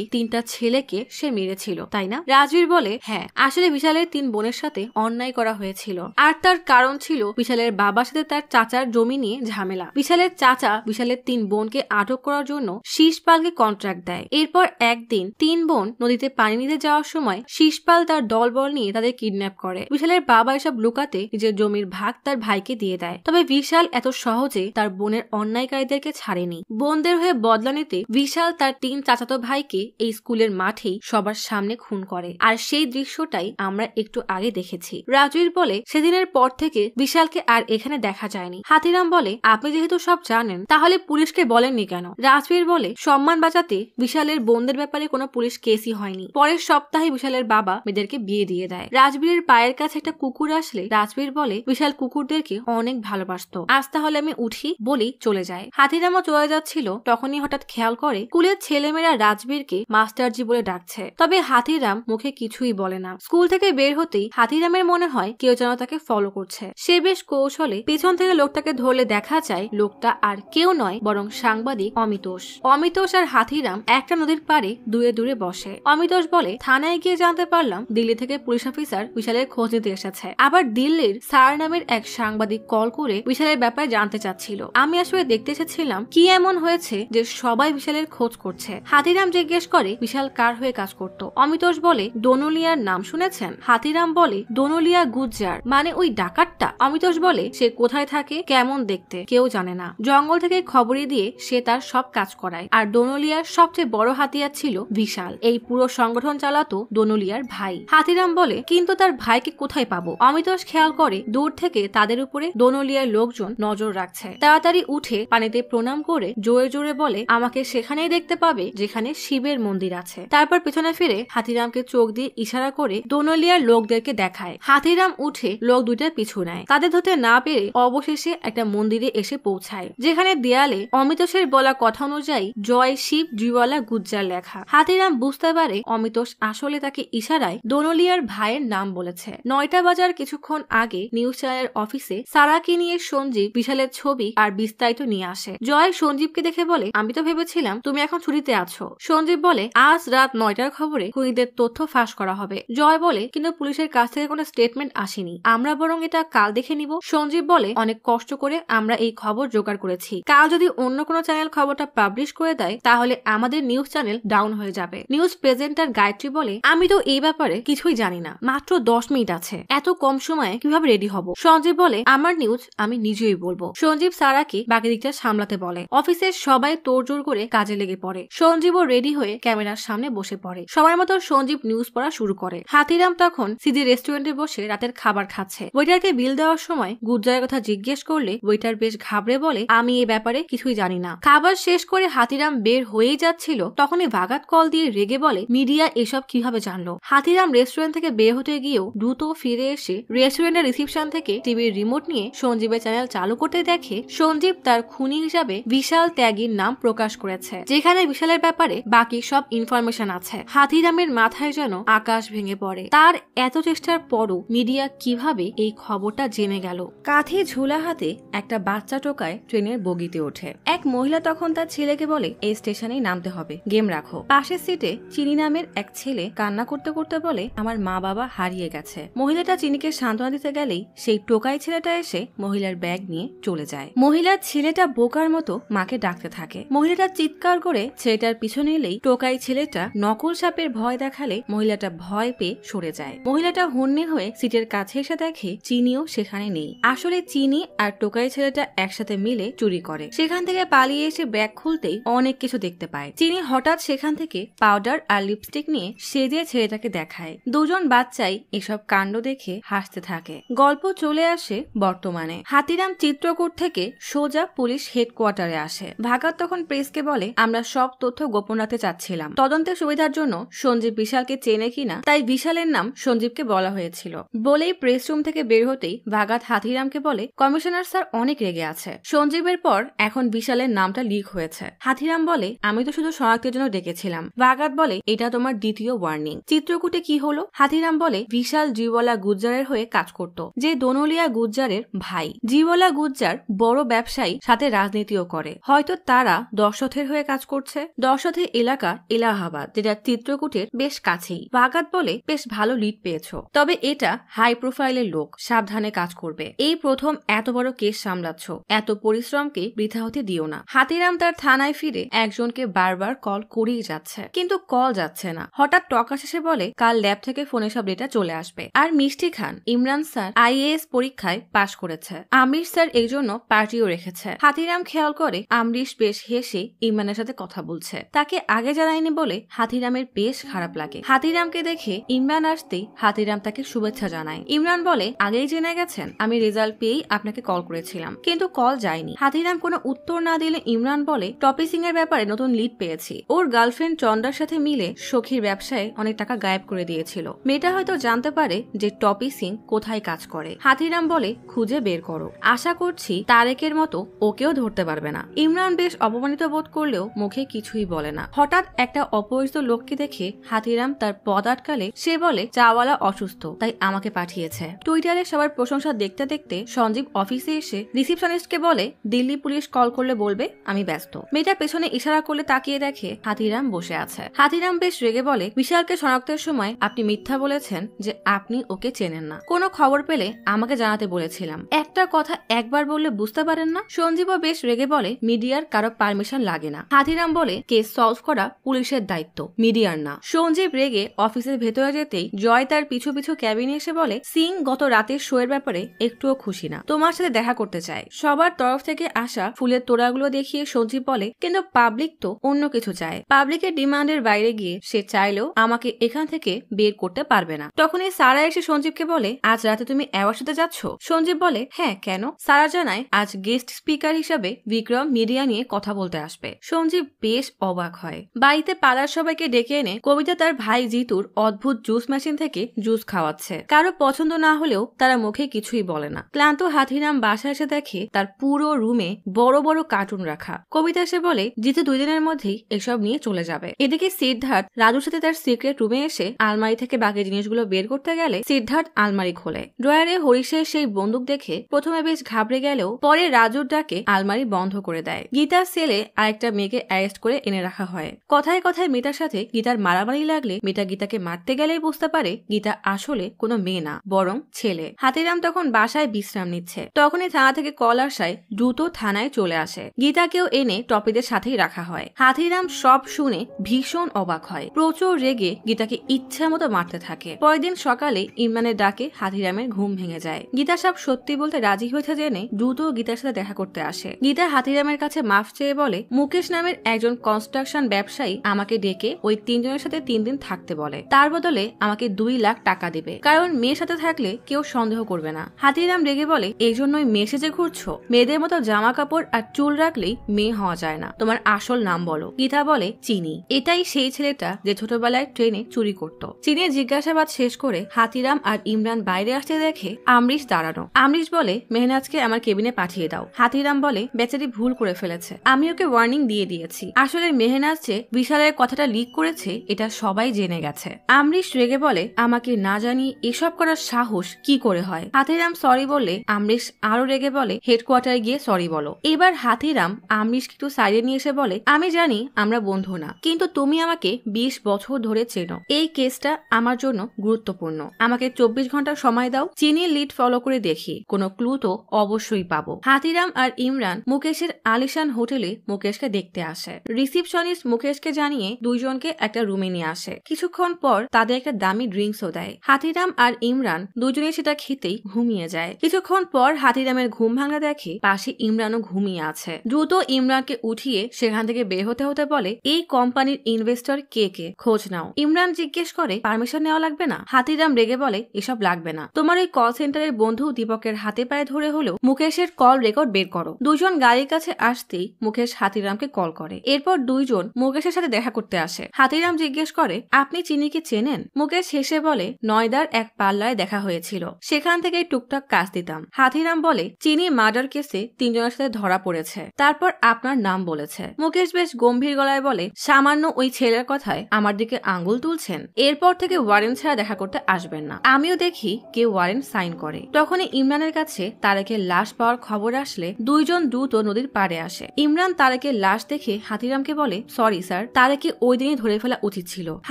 3টা ছেলেকে সে মেরেছিল তাই না? রাজবীর বলে, হ্যাঁ, আসলে বিশালের 3 বোনের সাথে অন্যায় করা হয়েছিল, আর তার কারণ ছিল বিশালের বাবার সাথে তার চাচার জমি নিয়ে ঝামেলা। বিশালের চাচা বিশালের 3 বোনকে আটক করার জন্য শীষপালকে কন্ট্রাক্ট দেয়। এরপর একদিন 3 বোন নদীতে পানি নিতে যাওয়ার সময় শীষপাল তার দলবল নিয়ে তাদের কিডন্যাপ করে। বিশালের বাবা এসব লুকাতে নিজের জমির ভাগ তার ভাইকে দিয়ে দেয়। তবে বিশাল এত সহজে তার বোনের অন্যায়কারীদেরকে ছাড়েনি। বোনদের হয়ে বদলা নিতে বিশাল তার 3 চাচাতো ভাইকে এই স্কুলের মাঠেই সবার সামনে খুন করে, আর সেই দৃশ্যটাই আমরা একটু আগে দেখেছি। রাজবীর বলে, সেদিনের পর থেকে বিশালকে আর এখানে দেখা যায়নি। হাতিরাম বলে, আপনি যেহেতু সব জানেন তাহলে পুলিশকে বলেননি কেন? রাজবীর বলে, সম্মান বাঁচাতে বিশালের বোনদের ব্যাপারে কোনো পুলিশ কেসই হয়নি। পরের সপ্তাহে বিশালের বাবা মেয়েদেরকে বিয়ে দিয়ে দেয়। রাজবীরের পায়ের কাছে একটা কুকুর আসলে রাজবীর বলে, বিশাল কুকুরদেরকে অনেক ভালোবাসতো, আজ তাহলে আমি উঠি বলি চলে যায়। হাতিরামও চলে যাচ্ছিল, তখনই হঠাৎ খেয়াল করে স্কুলের ছেলেমেয়েরা রাজবীরকে মাস্টারজি বলে ডাকছে। তবে হাতিরাম মুখে কিছুই বলে না। স্কুল থেকে বের হতেই হাতিরামের মনে হয় কেউ যেন তাকে ফলো করছে। সে বেশ কৌশলে পেছন থেকে লোকটাকে ধরলে দেখা যায় লোকটা আর কেউ নয় বরং সাংবাদিক অমিতোষ। অমিতোষ আর হাতিরাম একটা নদীর পাড়ে দূরে দূরে বসে। অমিতোষ বলে, থানায় গিয়ে জানতে পারলাম দিল্লি থেকে পুলিশ অফিসার বিশালের খোঁজ নিতে এসেছে। আবার দিল্লির স্যার নামের এক সাংবাদিক কল করে বিশালের ব্যাপারে জানতে চাচ্ছিল। আমি আসলে দেখতে এসেছিলাম কি এমন হয়েছে যে সবাই বিশালের খোঁজ করছে। হাতিরাম জিজ্ঞেস করে, বিশাল কার হয়ে কাজ করতো? অমিতোষ বলে, দোনলিয়ার নাম শুনেছেন? হাতিরাম বলে, দোনলিয়া গুজ্জার মানে ওই ডাকাতটা? অমিতোষ বলে, সে কোথায় থাকে, কেমন দেখতে, কেউ জানে না। জঙ্গল থেকে খবরই দিয়ে সে তার সব কাজ করায়। আর দোনলিয়ার সবচেয়ে বড় হাতিয়ার ছিল বিশাল। এই পুরো সংগঠন চালাতো দোনলিয়ার ভাই। হাতিরাম বলে, কিন্তু তার ভাইকে কোথায় পাবো? অমিতোষ খেয়াল করে দূর থেকে তাদের উপরে দোনলিয়ার লোকজন নজর রাখছে। তাড়াতাড়ি উঠে পানিতে প্রণাম করে জোরে জোরে বলে, আমাকে সেখানেই দেখতে পাবে যেখানে শিবের মন্দির আছে। তারপর পেছনে ফিরে হাতিরামকে চোখ দিয়ে ইশারা করে দোনলিয়ার লোকদেরকে দেখায়। হাতিরাম উঠে লোক দুইটার পিছু নেয়। তাদের ধরতে না পেরে অবশেষে একটা মন্দিরে এসে পৌঁছায়, যেখানে দেয়ালে অমিতোষের বলা কথা অনুযায়ী জয় শিব জিওয়ালা গুজ্জার লেখা। হাতিরাম বুঝতে পারে অমিতোষ আসলে তাকে ইশারায় দোনলিয়ার ভাইয়ের নাম বলেছে। 9টা বাজার কিছুক্ষণ আগে নিউজ চ্যানেলের অফিসে সারাকে নিয়ে সঞ্জীব বিশালের ছবি আর বিস্তারিত নিয়ে আসে। জয় সঞ্জীবকে দেখে বলে, আমি তো ভেবেছিলাম তুমি এখন ছুটিতে আছো। সঞ্জীব বলে, আজ রাত 9টার খবরে খুনিদের তথ্য ফাঁস করা হবে। জয় বলে, কিন্তু পুলিশের কাছ থেকে কোনো স্টেটমেন্ট আসেনি, আমরা বরং এটা কাল দেখে নিব। সঞ্জীব বলে, অনেক কষ্ট করে আমরা এই খবর জোগাড় করেছি, কাল যদি অন্য কোনো চ্যানেল খবরটা পাবলিশ করে দেয় তাহলে আমাদের নিউজ চ্যানেল ডাউন হয়ে যাবে। নিউজ প্রেজেন্টার গায়ত্রী বলে, আমি তো এই ব্যাপারে কিছুই জানি না, মাত্র 10 মিনিট আছে, এত কম সময়ে কিভাবে রেডি হব? সঞ্জীব বলে, আমার নিউজ আমি নিজেই বলবো। সঞ্জীব সারাকে বাকি দিকটা সামলাতে বলে। অফিসের সবাই তোড়জোড় করে কাজে লেগে পড়ে। সঞ্জীবও রেডি হয়ে ক্যামেরার সামনে বসে পড়ে। সবার মতো সঞ্জীব নিউজ পড়া শুরু করে। হাতিরাম তখন সিজি রেস্টুরেন্টে বসে রাতের খাবার খাচ্ছে। ওয়েটারকে বিল দেওয়ার সময় গুজ্জারের কথা জিজ্ঞেস জিজ্ঞেস করলে ওয়েটার বেশ ঘাবড়ে বলে, আমি এ ব্যাপারে কিছুই জানি না। খাবার শেষ করে হাতিরাম বের হয়েই যাচ্ছিল, তখনই ভাগাত কল দিয়ে রেগে বলে, মিডিয়া এসব কিভাবে জানলো? হাতিরাম রেস্টুরেন্ট থেকে বের হতে গিয়েও দ্রুত ফিরে এসে রেস্টুরেন্টের রিসিপশন থেকে টিভির রিমোট নিয়ে সঞ্জীবের চ্যানেল চালু করতে দেখে সঞ্জীব তার খুনি হিসাবে বিশাল ত্যাগীর নাম প্রকাশ করেছে, যেখানে বিশালের ব্যাপারে বাকি সব ইনফরমেশন আছে। হাতিরামের মাথায় যেন আকাশ ভেঙে পড়ে। তার এত চেষ্টার পরও মিডিয়া কিভাবে এই খবরটা জেনে গেল? কাঁধে ঝোলা হাতে একটা বাচ্চা টোকায় ট্রেনের বগিতে ওঠে। এক মহিলা তখন তার ছেলেকে বলে, এই স্টেশনেই নামতে হবে, গেম রাখো। পাশের সিটে চিনি নামের এক ছেলে কান্না করতে করতে বলে, আমার মা বাবা হারিয়ে গেছে। মহিলাটা চিনিকে সান্ত্বনা দিতে গেলেই সেই টোকাই ছেলেটা এসে মহিলার ব্যাগ নিয়ে চলে যায়। মহিলার ছেলেটা বোকার মতো মাকে ডাকতে থাকে। মহিলাটা চিৎকার করে ছেলেটার পিছনে এলেই টোকাই ছেলেটা নকল সাপের ভয় দেখালে মহিলাটা ভয় পেয়ে সরে যায়। মহিলাটা হন্যে হয়ে সিটের কাছে এসে দেখে চিনিও সেখানে নেই। আসলে চিনি আর টোকাই ছেলেটা একসাথে মিলে চুরি করে। সেখান থেকে পালিয়ে এসে ব্যাগ খুলতেই অনেক কিছু দেখতে পায়। চিনি হঠাৎ সেখান থেকে পাউডার আর লিপস্টিক নিয়ে সেজে ছেলেটাকে দেখায়। দুজন বাচ্চাই এসব কাণ্ড দেখে হাসতে থাকে। গল্প চলে আসে বর্তমানে। হাতিরাম চিত্রকূট থেকে সোজা পুলিশ হেডকোয়ার্টারে আসে। ভাগাত তখন প্রেসকে বলে, আমরা সব তথ্য গোপন রাখতে চাচ্ছিলাম। তদন্তের সুবিধার জন্য সঞ্জীব বিশালকে চেনে কিনা তাই বিশালের নাম সঞ্জীবকে বলা হয়েছিল। বলেই প্রেস রুম থেকে বের হতেই ভাগাত হাতিরামকে বলে, কমিশনার স্যার অনেক রেগে আছে। সঞ্জীবের পর এখন বিশালের নামটা লিক হয়েছে। হাতিরাম বলে, আমি তো শুধু শনাক্তের জন্য ডেকেছিলাম। ভাগাত বলে, এটা তোমার দ্বিতীয় ওয়ার্নিং। চিত্রকূটে কি হলো? হাতিরাম বলে, বিশাল জিওয়ালা গুজ্জারের হয়ে কাজ করত, যে দোনলিয়া গুজ্জারের ভাই। জিওয়ালা গুজ্জার বড় ব্যবসায়ী, সাথে রাজনীতিও করে। হয়তো তারা দশরথের হয়ে কাজ করছে। দশরথের এলাকা এলাহাবাদ, যেটা চিত্রকূটের বেশ কাছেই। ভাগাত বলে, বেশ ভালো লিড পেয়েছো, তবে এটা হাই প্রোফাইলের লোক, সাবধানে কাজ করবে। এই প্রথম এত বড় কেস সামলাচ্ছ, এত পরিশ্রমকে বৃথা হতে দিও না। হাতিরাম তার থানায় ফিরে একজনকে বারবার কল করেই যাচ্ছে, কিন্তু কল যাচ্ছে না। হঠাৎ টকা শেষে বলে, কাল ল্যাব থেকে ফোনে সব ডেটা চলে আসবে। আর মিষ্টি খান, ইমরান স্যার IAS পরীক্ষায় পাশ করেছে। আমির স্যার এই জন্য পার্টিও রেখেছে। হাতিরাম খেয়াল করে আমরিশ বেশ হেসে ইমরানের সাথে কথা বলছে। তাকে আগে জানায়নি বলে হাতিরামের বেশ খারাপ লাগে। হাতিরামকে দেখে ইমরান আসতেই হাতিরাম তাকে শুভেচ্ছা জানায়। ইমরান বলে, আগেই জেনে গেছেন, আমি রেজাল্ট পেয়েই আপনাকে কল করেছিলাম, কিন্তু কল যায়নি। হাতিরাম কোনো উত্তর না দিলে ইমরান বলে, টপি সিং এর ব্যাপারে নতুন লিড পেয়েছি। ওর গার্লফ্রেন্ড চন্দ্রার সাথে মিলে সখীর ব্যবসায় অনেক টাকা গায়েব করে দিয়েছিল। মেয়েটা হয়তো জানতে পারে যে টপি সিং কোথায় কাজ করে। হাতিরাম বলে, খুঁজে বের করো। আশা করছি তারেকের মতো ওকেও ধরতে পারবে না। ইমরান বেশ অপমানিত বোধ করলেও মুখে কিছুই বলে না। হঠাৎ একটা অপরিচিত লোককে দেখে হাতিরাম তার পদ আটকালে সে বলে, চাওয়ালা অসুস্থ, তাই আমাকে পাঠিয়েছে। টুইটারে সবার প্রশংসা দেখতে দেখতে সঞ্জীব অফিসে এসে রিসিপশনিস্টকে বলে, দিল্লি পুলিশ কল করলে বলবে আমি ব্যস্ত। মেয়েটা পেছনে ইশারা করলে তাকিয়ে দেখে হাতিরাম বসে আছে। হাতিরাম বেশ রেগে বলে, বিশালকে শনাক্তের সময় আপনি মিথ্যা বলেছেন যে আপনি ওকে চেনেন না। কোনো খবর পেলে আমাকে জানাতে বলেছিলাম। একটা কথা একবার বললে বুঝতে পারেন না? সঞ্জীবও বেশ রেগে বলে, মিডিয়ার কারো পারমিশন লাগে না। হাতিরাম বলে, কেস সলভ করা পুলিশের দায়িত্ব, মিডিয়ার না। সঞ্জীব রেগে অফিসের ভেতরে যেতেই জয় তার পিছু পিছু ক্যাবিনে এসে বলে, সিং গত রাতের শো এর ব্যাপারে একটুও খুশি না, তোমার সাথে দেখা করতে চায়। সবার তরফ থেকে আসা ফুলের তোড়াগুলো দেখিয়ে সঞ্জীব বলে, কিন্তু পাবলিক তো অন্য কিছু চায়। পাবলিকের ডিমান্ডের বাইরে গিয়ে সে চাইলেও আমাকে এখান থেকে বের করতে পারবে না। তখনই সারা এসে সঞ্জীবকে বলে, আজ রাতে তুমি অ্যাওয়ার্ড সাথে যাচ্ছ? সঞ্জীব বলে, হ্যাঁ, কেন? সারা জানায় আজ গেস্ট স্পিকার হিসাবে বিক্রম মিডিয়া নিয়ে কথা বলতে আসবে। সঞ্জীব বেশ অবাক হয়। বাড়িতে পাড়ার সবাইকে ডেকে এনে কবিতা তার ভাই জিতুর অদ্ভুত জুস মেশিন থেকে জুস খাওয়াচ্ছে। কারো পছন্দ না হলেও তারা মুখে কিছুই বলে না। ক্লান্ত হাতিরাম বাসায় এসে দেখে তার পুরো রুমে বড় বড় কার্টুন রাখা। কবিতা এসে বলে, জিতু 2 দিনের মধ্যেই এসব নিয়ে চলে যাবে। এদিকে সিদ্ধার্থ রাজুর সাথে তার সিক্রেট রুমে এসে আলমারি থেকে বাকি জিনিসগুলো বের করতে গেলে সিদ্ধার্থ আলমারি খোলে। ড্রয়ারে হরিশের সেই বন্দুক দেখে প্রথমে বেশ ঘাবড়ে গেলেও পরে রাজুর ডাকে আলমারি বন্ধ করে দেয়। গীতার সেলে আরেকটা মেয়েকে অ্যারেস্ট করে এনে রাখা হয়। কথায় কথায় মেয়েটার সাথে গীতার মারামারি লাগলে মেয়েটা গীতাকে মারতে গেলেই বুঝতে পারে গীতা আসলে কোনো মেয়ে না, বরং ছেলে। হাতিরাম তখন বাসায় বিশ্রাম নিচ্ছে। তখনই থানা থেকে কল আসায় দ্রুত থানায় চলে আসে। গীতাকেও এনে টপিদের সাথেই রাখা হয়। হাতিরাম সব শুনে ভীষণ অবাক হয়। প্রচুর রেগে গীতাকে ইচ্ছা মতো মারতে থাকে। পরের দিন সকালে ইমরানের ডাকে হাতিরামের ঘুম ভেঙে যায়। গীতা সব সত্যি বলতে রাজি হয়েছে জেনে দ্রুত গীতার সাথে দেখা করতে আসে। গীতা হাতিরামের কাছে মাফ চেয়ে বলে, মুকেশ নামের একজন কনস্ট্রাকশন ব্যবসায়ী আমাকে ডেকে ওই 3 জনের সাথে 3 দিন থাকতে বলে। তার বদলে আমাকে 2 লাখ টাকা দিবে, কারণ মেয়ের সাথে থাকলে কেউ সন্দেহ করবে না। হাতিরাম রেগে বলে, এই জন্যই মেসেজে ঘুরছো? মেয়েদের মতো জামা কাপড় আর চুল রাখলেই মেয়ে হওয়া যায় না। তোমার আসল নাম বলো। গীতা বলে চিনি। এটাই সেই ছেলেটা যে ছোটবেলায় ট্রেনে চুরি করত। চিনির জিজ্ঞাসাবাদ শেষ করে হাতিরাম আর ইমরান বাইরে আসতে দেখে আমরিশ দাঁড়ানো। আমরিশ বলে মেহনাজকে আমার কেবিনে পাঠিয়ে দাও। হাতিরাম বলে বেচারি ভুল করে ফেলেছে, আমি ওকে ওয়ার্নিং দিয়ে দিয়েছি। আসলে মেহনাজ যে বিশালের কথাটা লিক করেছে এটা সবাই জেনে গেছে। আমরিশ রেগে বলে আমাকে না জানিয়ে এসব করার সাহস কি করে হয়? হাতিরাম সরি বললে আমরিশ আরো রেগে বলে হেডকোয়ার্টারে গিয়ে সরি বলো। এবার হাতিরাম আমরিশকে একটু সাইডে নিয়ে এসে বলে আমি জানি আমরা বন্ধু না, কিন্তু তুমি আমাকে 20 বছর ধরে চেনো। এই কেসটা আমার জন্য গুরুত্বপূর্ণ। আমাকে 24 ঘন্টা সময় দাও। চিনির লিড ফলো করে দেখি কোনো ক্লু তো অবশ্যই পাবো। হাতিরাম আর ইমরান মুকেশের আলিশান হোটেলে মুকেশকে দেখতে আসে। রিসিপশনিস্ট মুকেশকে জানিয়ে দুইজনকে একটা রুমে নিয়ে আসে। কিছুক্ষণ পর তাদের একটা দামি ড্রিঙ্কসও দেয়। হাতিরাম আর ইমরান দুজনে সেটা খেতেই ঘুমিয়ে যায়। কিছুক্ষণ পর হাতিরামের ঘুম ভাঙা দেখে পাশে ইমরানও ঘুমিয়ে আছে। দ্রুত ইমরানকে উঠিয়ে সেখান থেকে বের হতে হতে বলে এই কোম্পানির ইনভেস্টর কে কে খোঁজ নাও। ইমরান জিজ্ঞেস করে পারমিশন নেওয়া লাগবে না? হাতিরাম রেগে বলে এসব লাগবে না। তোমার ওই কল সেন্টারের বন্ধু দীপকের হাতে পায়ে ধরে হলেও মুকেশের কল রেকর্ড বের করো। দুজন গাড়ির কাছে আসতেই মুকেশ হাতিরামকে কল করে। এরপর দুইজন মুকেশের সাথে দেখা করতে আসে। হাতিরাম জিজ্ঞেস করে আপনি চিনিকে চেনেন? মুকেশ হেসে বলে নয়দার এক পাল্লায় দেখা হয়েছিল, সেখান থেকে টুকটাক কাজ দিতাম। হাতিরাম বলে চিনি মার্ডার কেসে 3 জনের সাথে ধরা পড়েছে, তারপর আপনার নাম বলেছে। মুকেশ বেশ গম্ভীর গলায় বলে সামান্য ওই ছেলের কথায় আমার দিকে আঙ্গুল তুলছেন? এরপর থেকে ওয়ারেন্ট ছাড়া দেখা করতে আসবেন না। আমিও দেখি কেউ ওয়ারেন্ট সাইন করে। তখনই ইমরানের কাছে তারেকের লাশ পাওয়ার খবর আসলে দুইজন দ্রুত নদীর পাড়ে আসে। ইমরান তারেকের লাশ দেখে হাতিরামকে বলে সরি স্যার, তারেকে ওই দিনই ধরে ফেলা উচিত ছিল।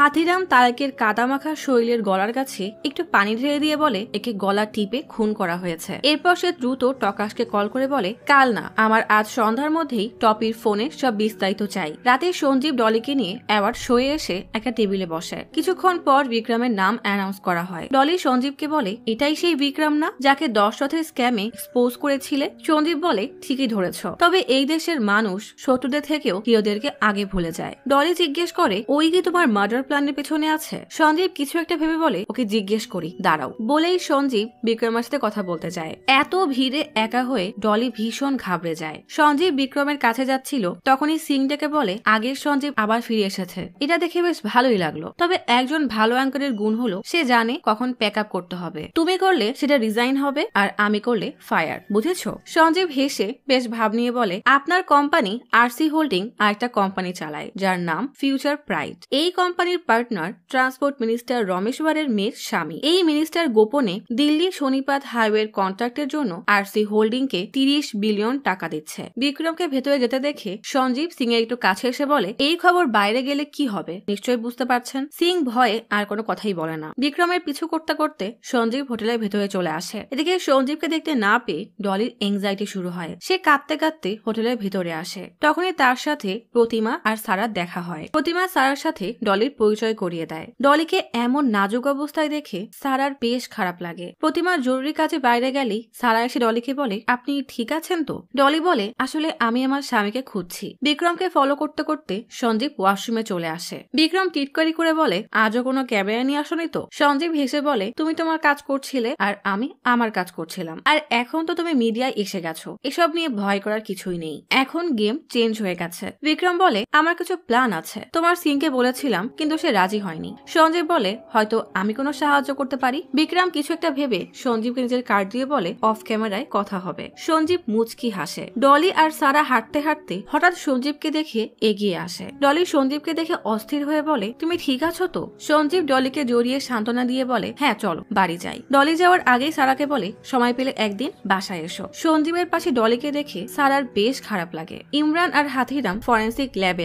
হাতিরাম তারেকের কাদামাখা শরীরের গলার কাছে একটু পানি ঢেলে দিয়ে বলে একে গলা টিপে খুন করা হয়েছে। এরপর সে দ্রুত টকাশকে কল করে বলে কাল না, আমার আজ সন্ধ্যার মধ্যেই টপির ফোনে সব বিস্তারিত চাই। রাতে সঞ্জীব ডলিকে নিয়ে অ্যাওয়ার্ড শোয়ে এসে একটা টেবিলে বসে। কিছুক্ষণ পর বিক্রমের নাম অ্যানাউন্স করা হয়। ডলি সঞ্জীবকে বলে এটাই সেই বিক্রম না যাকে 10 রথের স্ক্যামে এক্সপোজ করেছিলে? সঞ্জীব বলে ঠিকই ধরেছ, তবে এই দেশের মানুষ শত্রুদের থেকেও প্রিয়দেরকে আগে ভুলে যায়। ডলি জিজ্ঞেস করে ওই কি তোমার মার্ডার প্ল্যানের পেছনে আছে? সঞ্জীব কিছু একটা ভেবে বলে ওকে জিজ্ঞেস করি, দাঁড়াও। বলেই সঞ্জীব বিক্রমের সাথে কথা বলতে যায়। এত ভিড়ে একা হয়ে ডলি ভীষণ ঘাবড়ে যায়। সঞ্জীব বিক্রমের কাছে যাচ্ছিল তখনই সিং ডেকে বলে আগের সঞ্জীব আবার ফিরে এসেছে। এটা দেখে বেশ ভালোই লাগলো, তবে একজন ভালো অ্যাঙ্কারের গুণ হলো সে জানে কখন প্যাক আপ করতে হবে। তুমি করলে সেটা রিজাইন হবে আর আমি করলে ফায়ার, বুঝেছো? সঞ্জীব হেসে বেশ ভাব নিয়ে বলে আপনার কোম্পানি আরসি হোল্ডিং আর একটা কোম্পানি চালায় যার নাম ফিউচার প্রাইড। এই কোম্পানির পার্টনার ট্রান্সপোর্ট মিনিস্টার রমেশওয়ারের মেয়ের স্বামী। এই মিনিস্টার গোপনে দিল্লি শনিপাত হাইওয়ের কন্ট্রাক্টের জন্য আরসি হোল্ডিং কে 30 বিলিয়ন টাকা দিচ্ছে। বিক্রমকে ভেতরে যেতে দেখে সঞ্জীব সিং এর একটু কাছে এসে বলে এই খবর বাইরে গেলে কি হবে নিশ্চয়ই বুঝতে পারছেন। সিং ভয়ে আর কোনো কথাই বলে না। বিক্রমের পিছু করতে করতে সঞ্জীব হোটেলের ভেতরে চলে আসে। এদিকে সঞ্জীবকে দেখতে না পেয়ে ডলির এংজাইটি শুরু হয়। সে কাঁদতে কাঁদতে হোটেলের ভিতরে আসে। তখনই তার সাথে প্রতিমা আর সারার দেখা হয়। প্রতিমা সারার সাথে ডলির পরিচয় করিয়ে দেয়। ডলিকে এমন নাজুক অবস্থায় দেখে সারার বেশ খারাপ লাগে। প্রতিমা জরুরি কাজে বাইরে গেলেই সারা এসে ডলিকে বলে আপনি ঠিক আছেন তো? ডলি বলে আসলে আমি আমার স্বামীকে খুঁজছি। বিক্রমকে ফলো করতে করতে সঞ্জীব ওয়াশরুমে চলে আসে। বিক্রম টিটকারি করে বলে আজও কোনো ক্যামেরা নিয়ে আসনি তো? সঞ্জীব হেসে বলে তুমি তোমার কাজ করছিলে আর আমি আমার কাজ করছিলাম, আর এখন তো তুমি মিডিয়ায় এসে গেছো, এসব নিয়ে ভয় করার কিছুই নেই। এখন গেম চেঞ্জ হয়ে গেছে। বিক্রম বলে আমার কিছু প্ল্যান আছে, তোমার সিংকে বলেছিলাম কিন্তু সে রাজি হয়নি। সঞ্জীব বলে হয়তো আমি কোনো সাহায্য করতে পারি। বিক্রম কিছু একটা ভেবে সঞ্জীবকে নিজের কার্ড দিয়ে বলে অফ ক্যামেরায় কথা হবে। সঞ্জীব মুচকি হাসে। ডলি আর সারা হাঁটতে হাঁটতে হঠাৎ সঞ্জীবকে দেখে এগিয়ে আসে। ডলি সঞ্জীবকে দেখে অস্থির হয়ে বলে তুমি ঠিক আছো তো? সঞ্জীব ডলিকে জড়িয়ে সান্ত্বনা দিয়ে বলে হ্যাঁ চলো বাড়ি যাই। ডলি যাওয়ার আগেই সারাকে বলে সময় পেলে একদিন বাসায় এসো। সঞ্জীবের পাশে ডলিকে দেখে সারার বেশ খারাপ লাগে। ইমরান আর হাতিরাম ফরেন্সিক ল্যাবে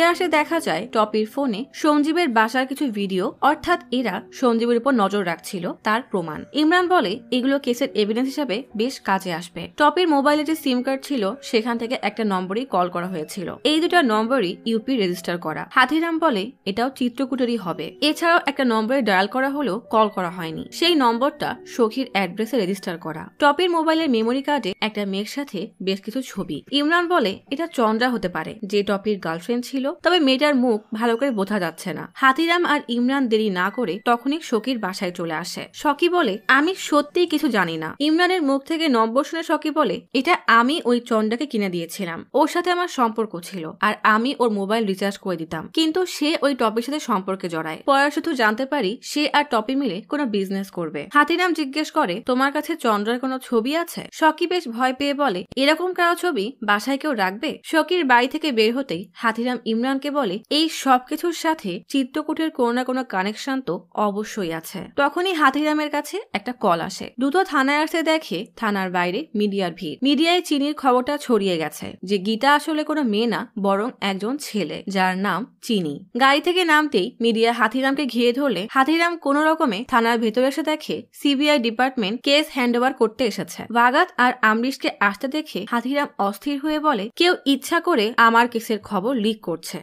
আসে দেখা যায় টপির ফোনে সঞ্জীবের বাসার কিছু ভিডিও, অর্থাৎ এরা সঞ্জীবের উপর নজর রাখছিল তার প্রমাণ। ইমরান বলে এগুলো কেসের এভিডেন্স হিসাবে বেশ কাজে আসবে। টপির মোবাইলে যে সিম কার্ড ছিল সেখান থেকে একটা নম্বরই কল করা হয়েছিল। এই দুটা নম্বরই ইউপি রেজিস্টার করা। হাতিরাম বলে এটাও চিত্রকূটেরই হবে। এছাড়াও একটা নম্বরে ডায়াল করা হলেও কল করা হয়নি, সেই নম্বরটা সখীর অ্যাড্রেসে রেজিস্টার করা। টপির মোবাইলের মেমোরি কার্ডে একটা মেয়ের সাথে বেশ কিছু ছবি। ইমরান বলে এটা চন্দ্রা হতে পারে যে টপির গার্লফ্রেন্ড ছিল, তবে মেয়েটার মুখ ভালো করে বোঝা যাচ্ছে না। হাতিরাম আর ইমরান দেরি না করে তখনই সখীর বাসায় চলে আসে। সখী বলে আমি সত্যিই কিছু জানি না। ইমরান ইমরানের মুখ থেকে নম্বর শুনে শকি বলে, এটা আমি ওই চন্ডাকে কিনে দিয়েছিলাম, ওর সাথে আমার সম্পর্ক ছিল আর আমি ওর মোবাইল রিচার্জ করে দিতাম, কিন্তু সে ওই টপির সাথে সম্পর্কে জড়ায়। পরে শুধু জানতে পারি সে আর টপি মিলে কোনো বিজনেস করবে। হাতিরাম জিজ্ঞেস করে, তোমার কাছে চন্দ্রের কোনো ছবি আছে? শকি বেশ ভয় পেয়ে বলে, এরকম কারো ছবি বাসায় কেউ রাখবে? শকির বাড়ি থেকে বের হতেই হাতিরাম ইমরানকে বলে, এই সবকিছুর সাথে চিত্রকূটের কোনো না কোনো কানেকশন তো অবশ্যই আছে। তখনই হাতিরামের কাছে একটা কল আসে। দ্রুত থানায় আসতে দেখে থানার বাইরে মিডিয়ার ভিড়। মিডিয়ায় চিনির খবরটা ছড়িয়ে গেছে যে গীতা আসলে কোনো মেয়ে না, বরং একজন ছেলে যার নাম চিনি। গাড়ি থেকে নামতেই মিডিয়া হাতিরামকে ঘিরে ধরলে হাতিরাম কোনো রকমে থানার ভেতরে এসে দেখে সিবিআই ডিপার্টমেন্ট কেস হ্যান্ডওভার করতে এসেছে। ওয়াগাত আর আমরিশকে আসতে দেখে হাতিরাম অস্থির হয়ে বলে, কেউ ইচ্ছা করে আমার কেসের খবর লিক করছে।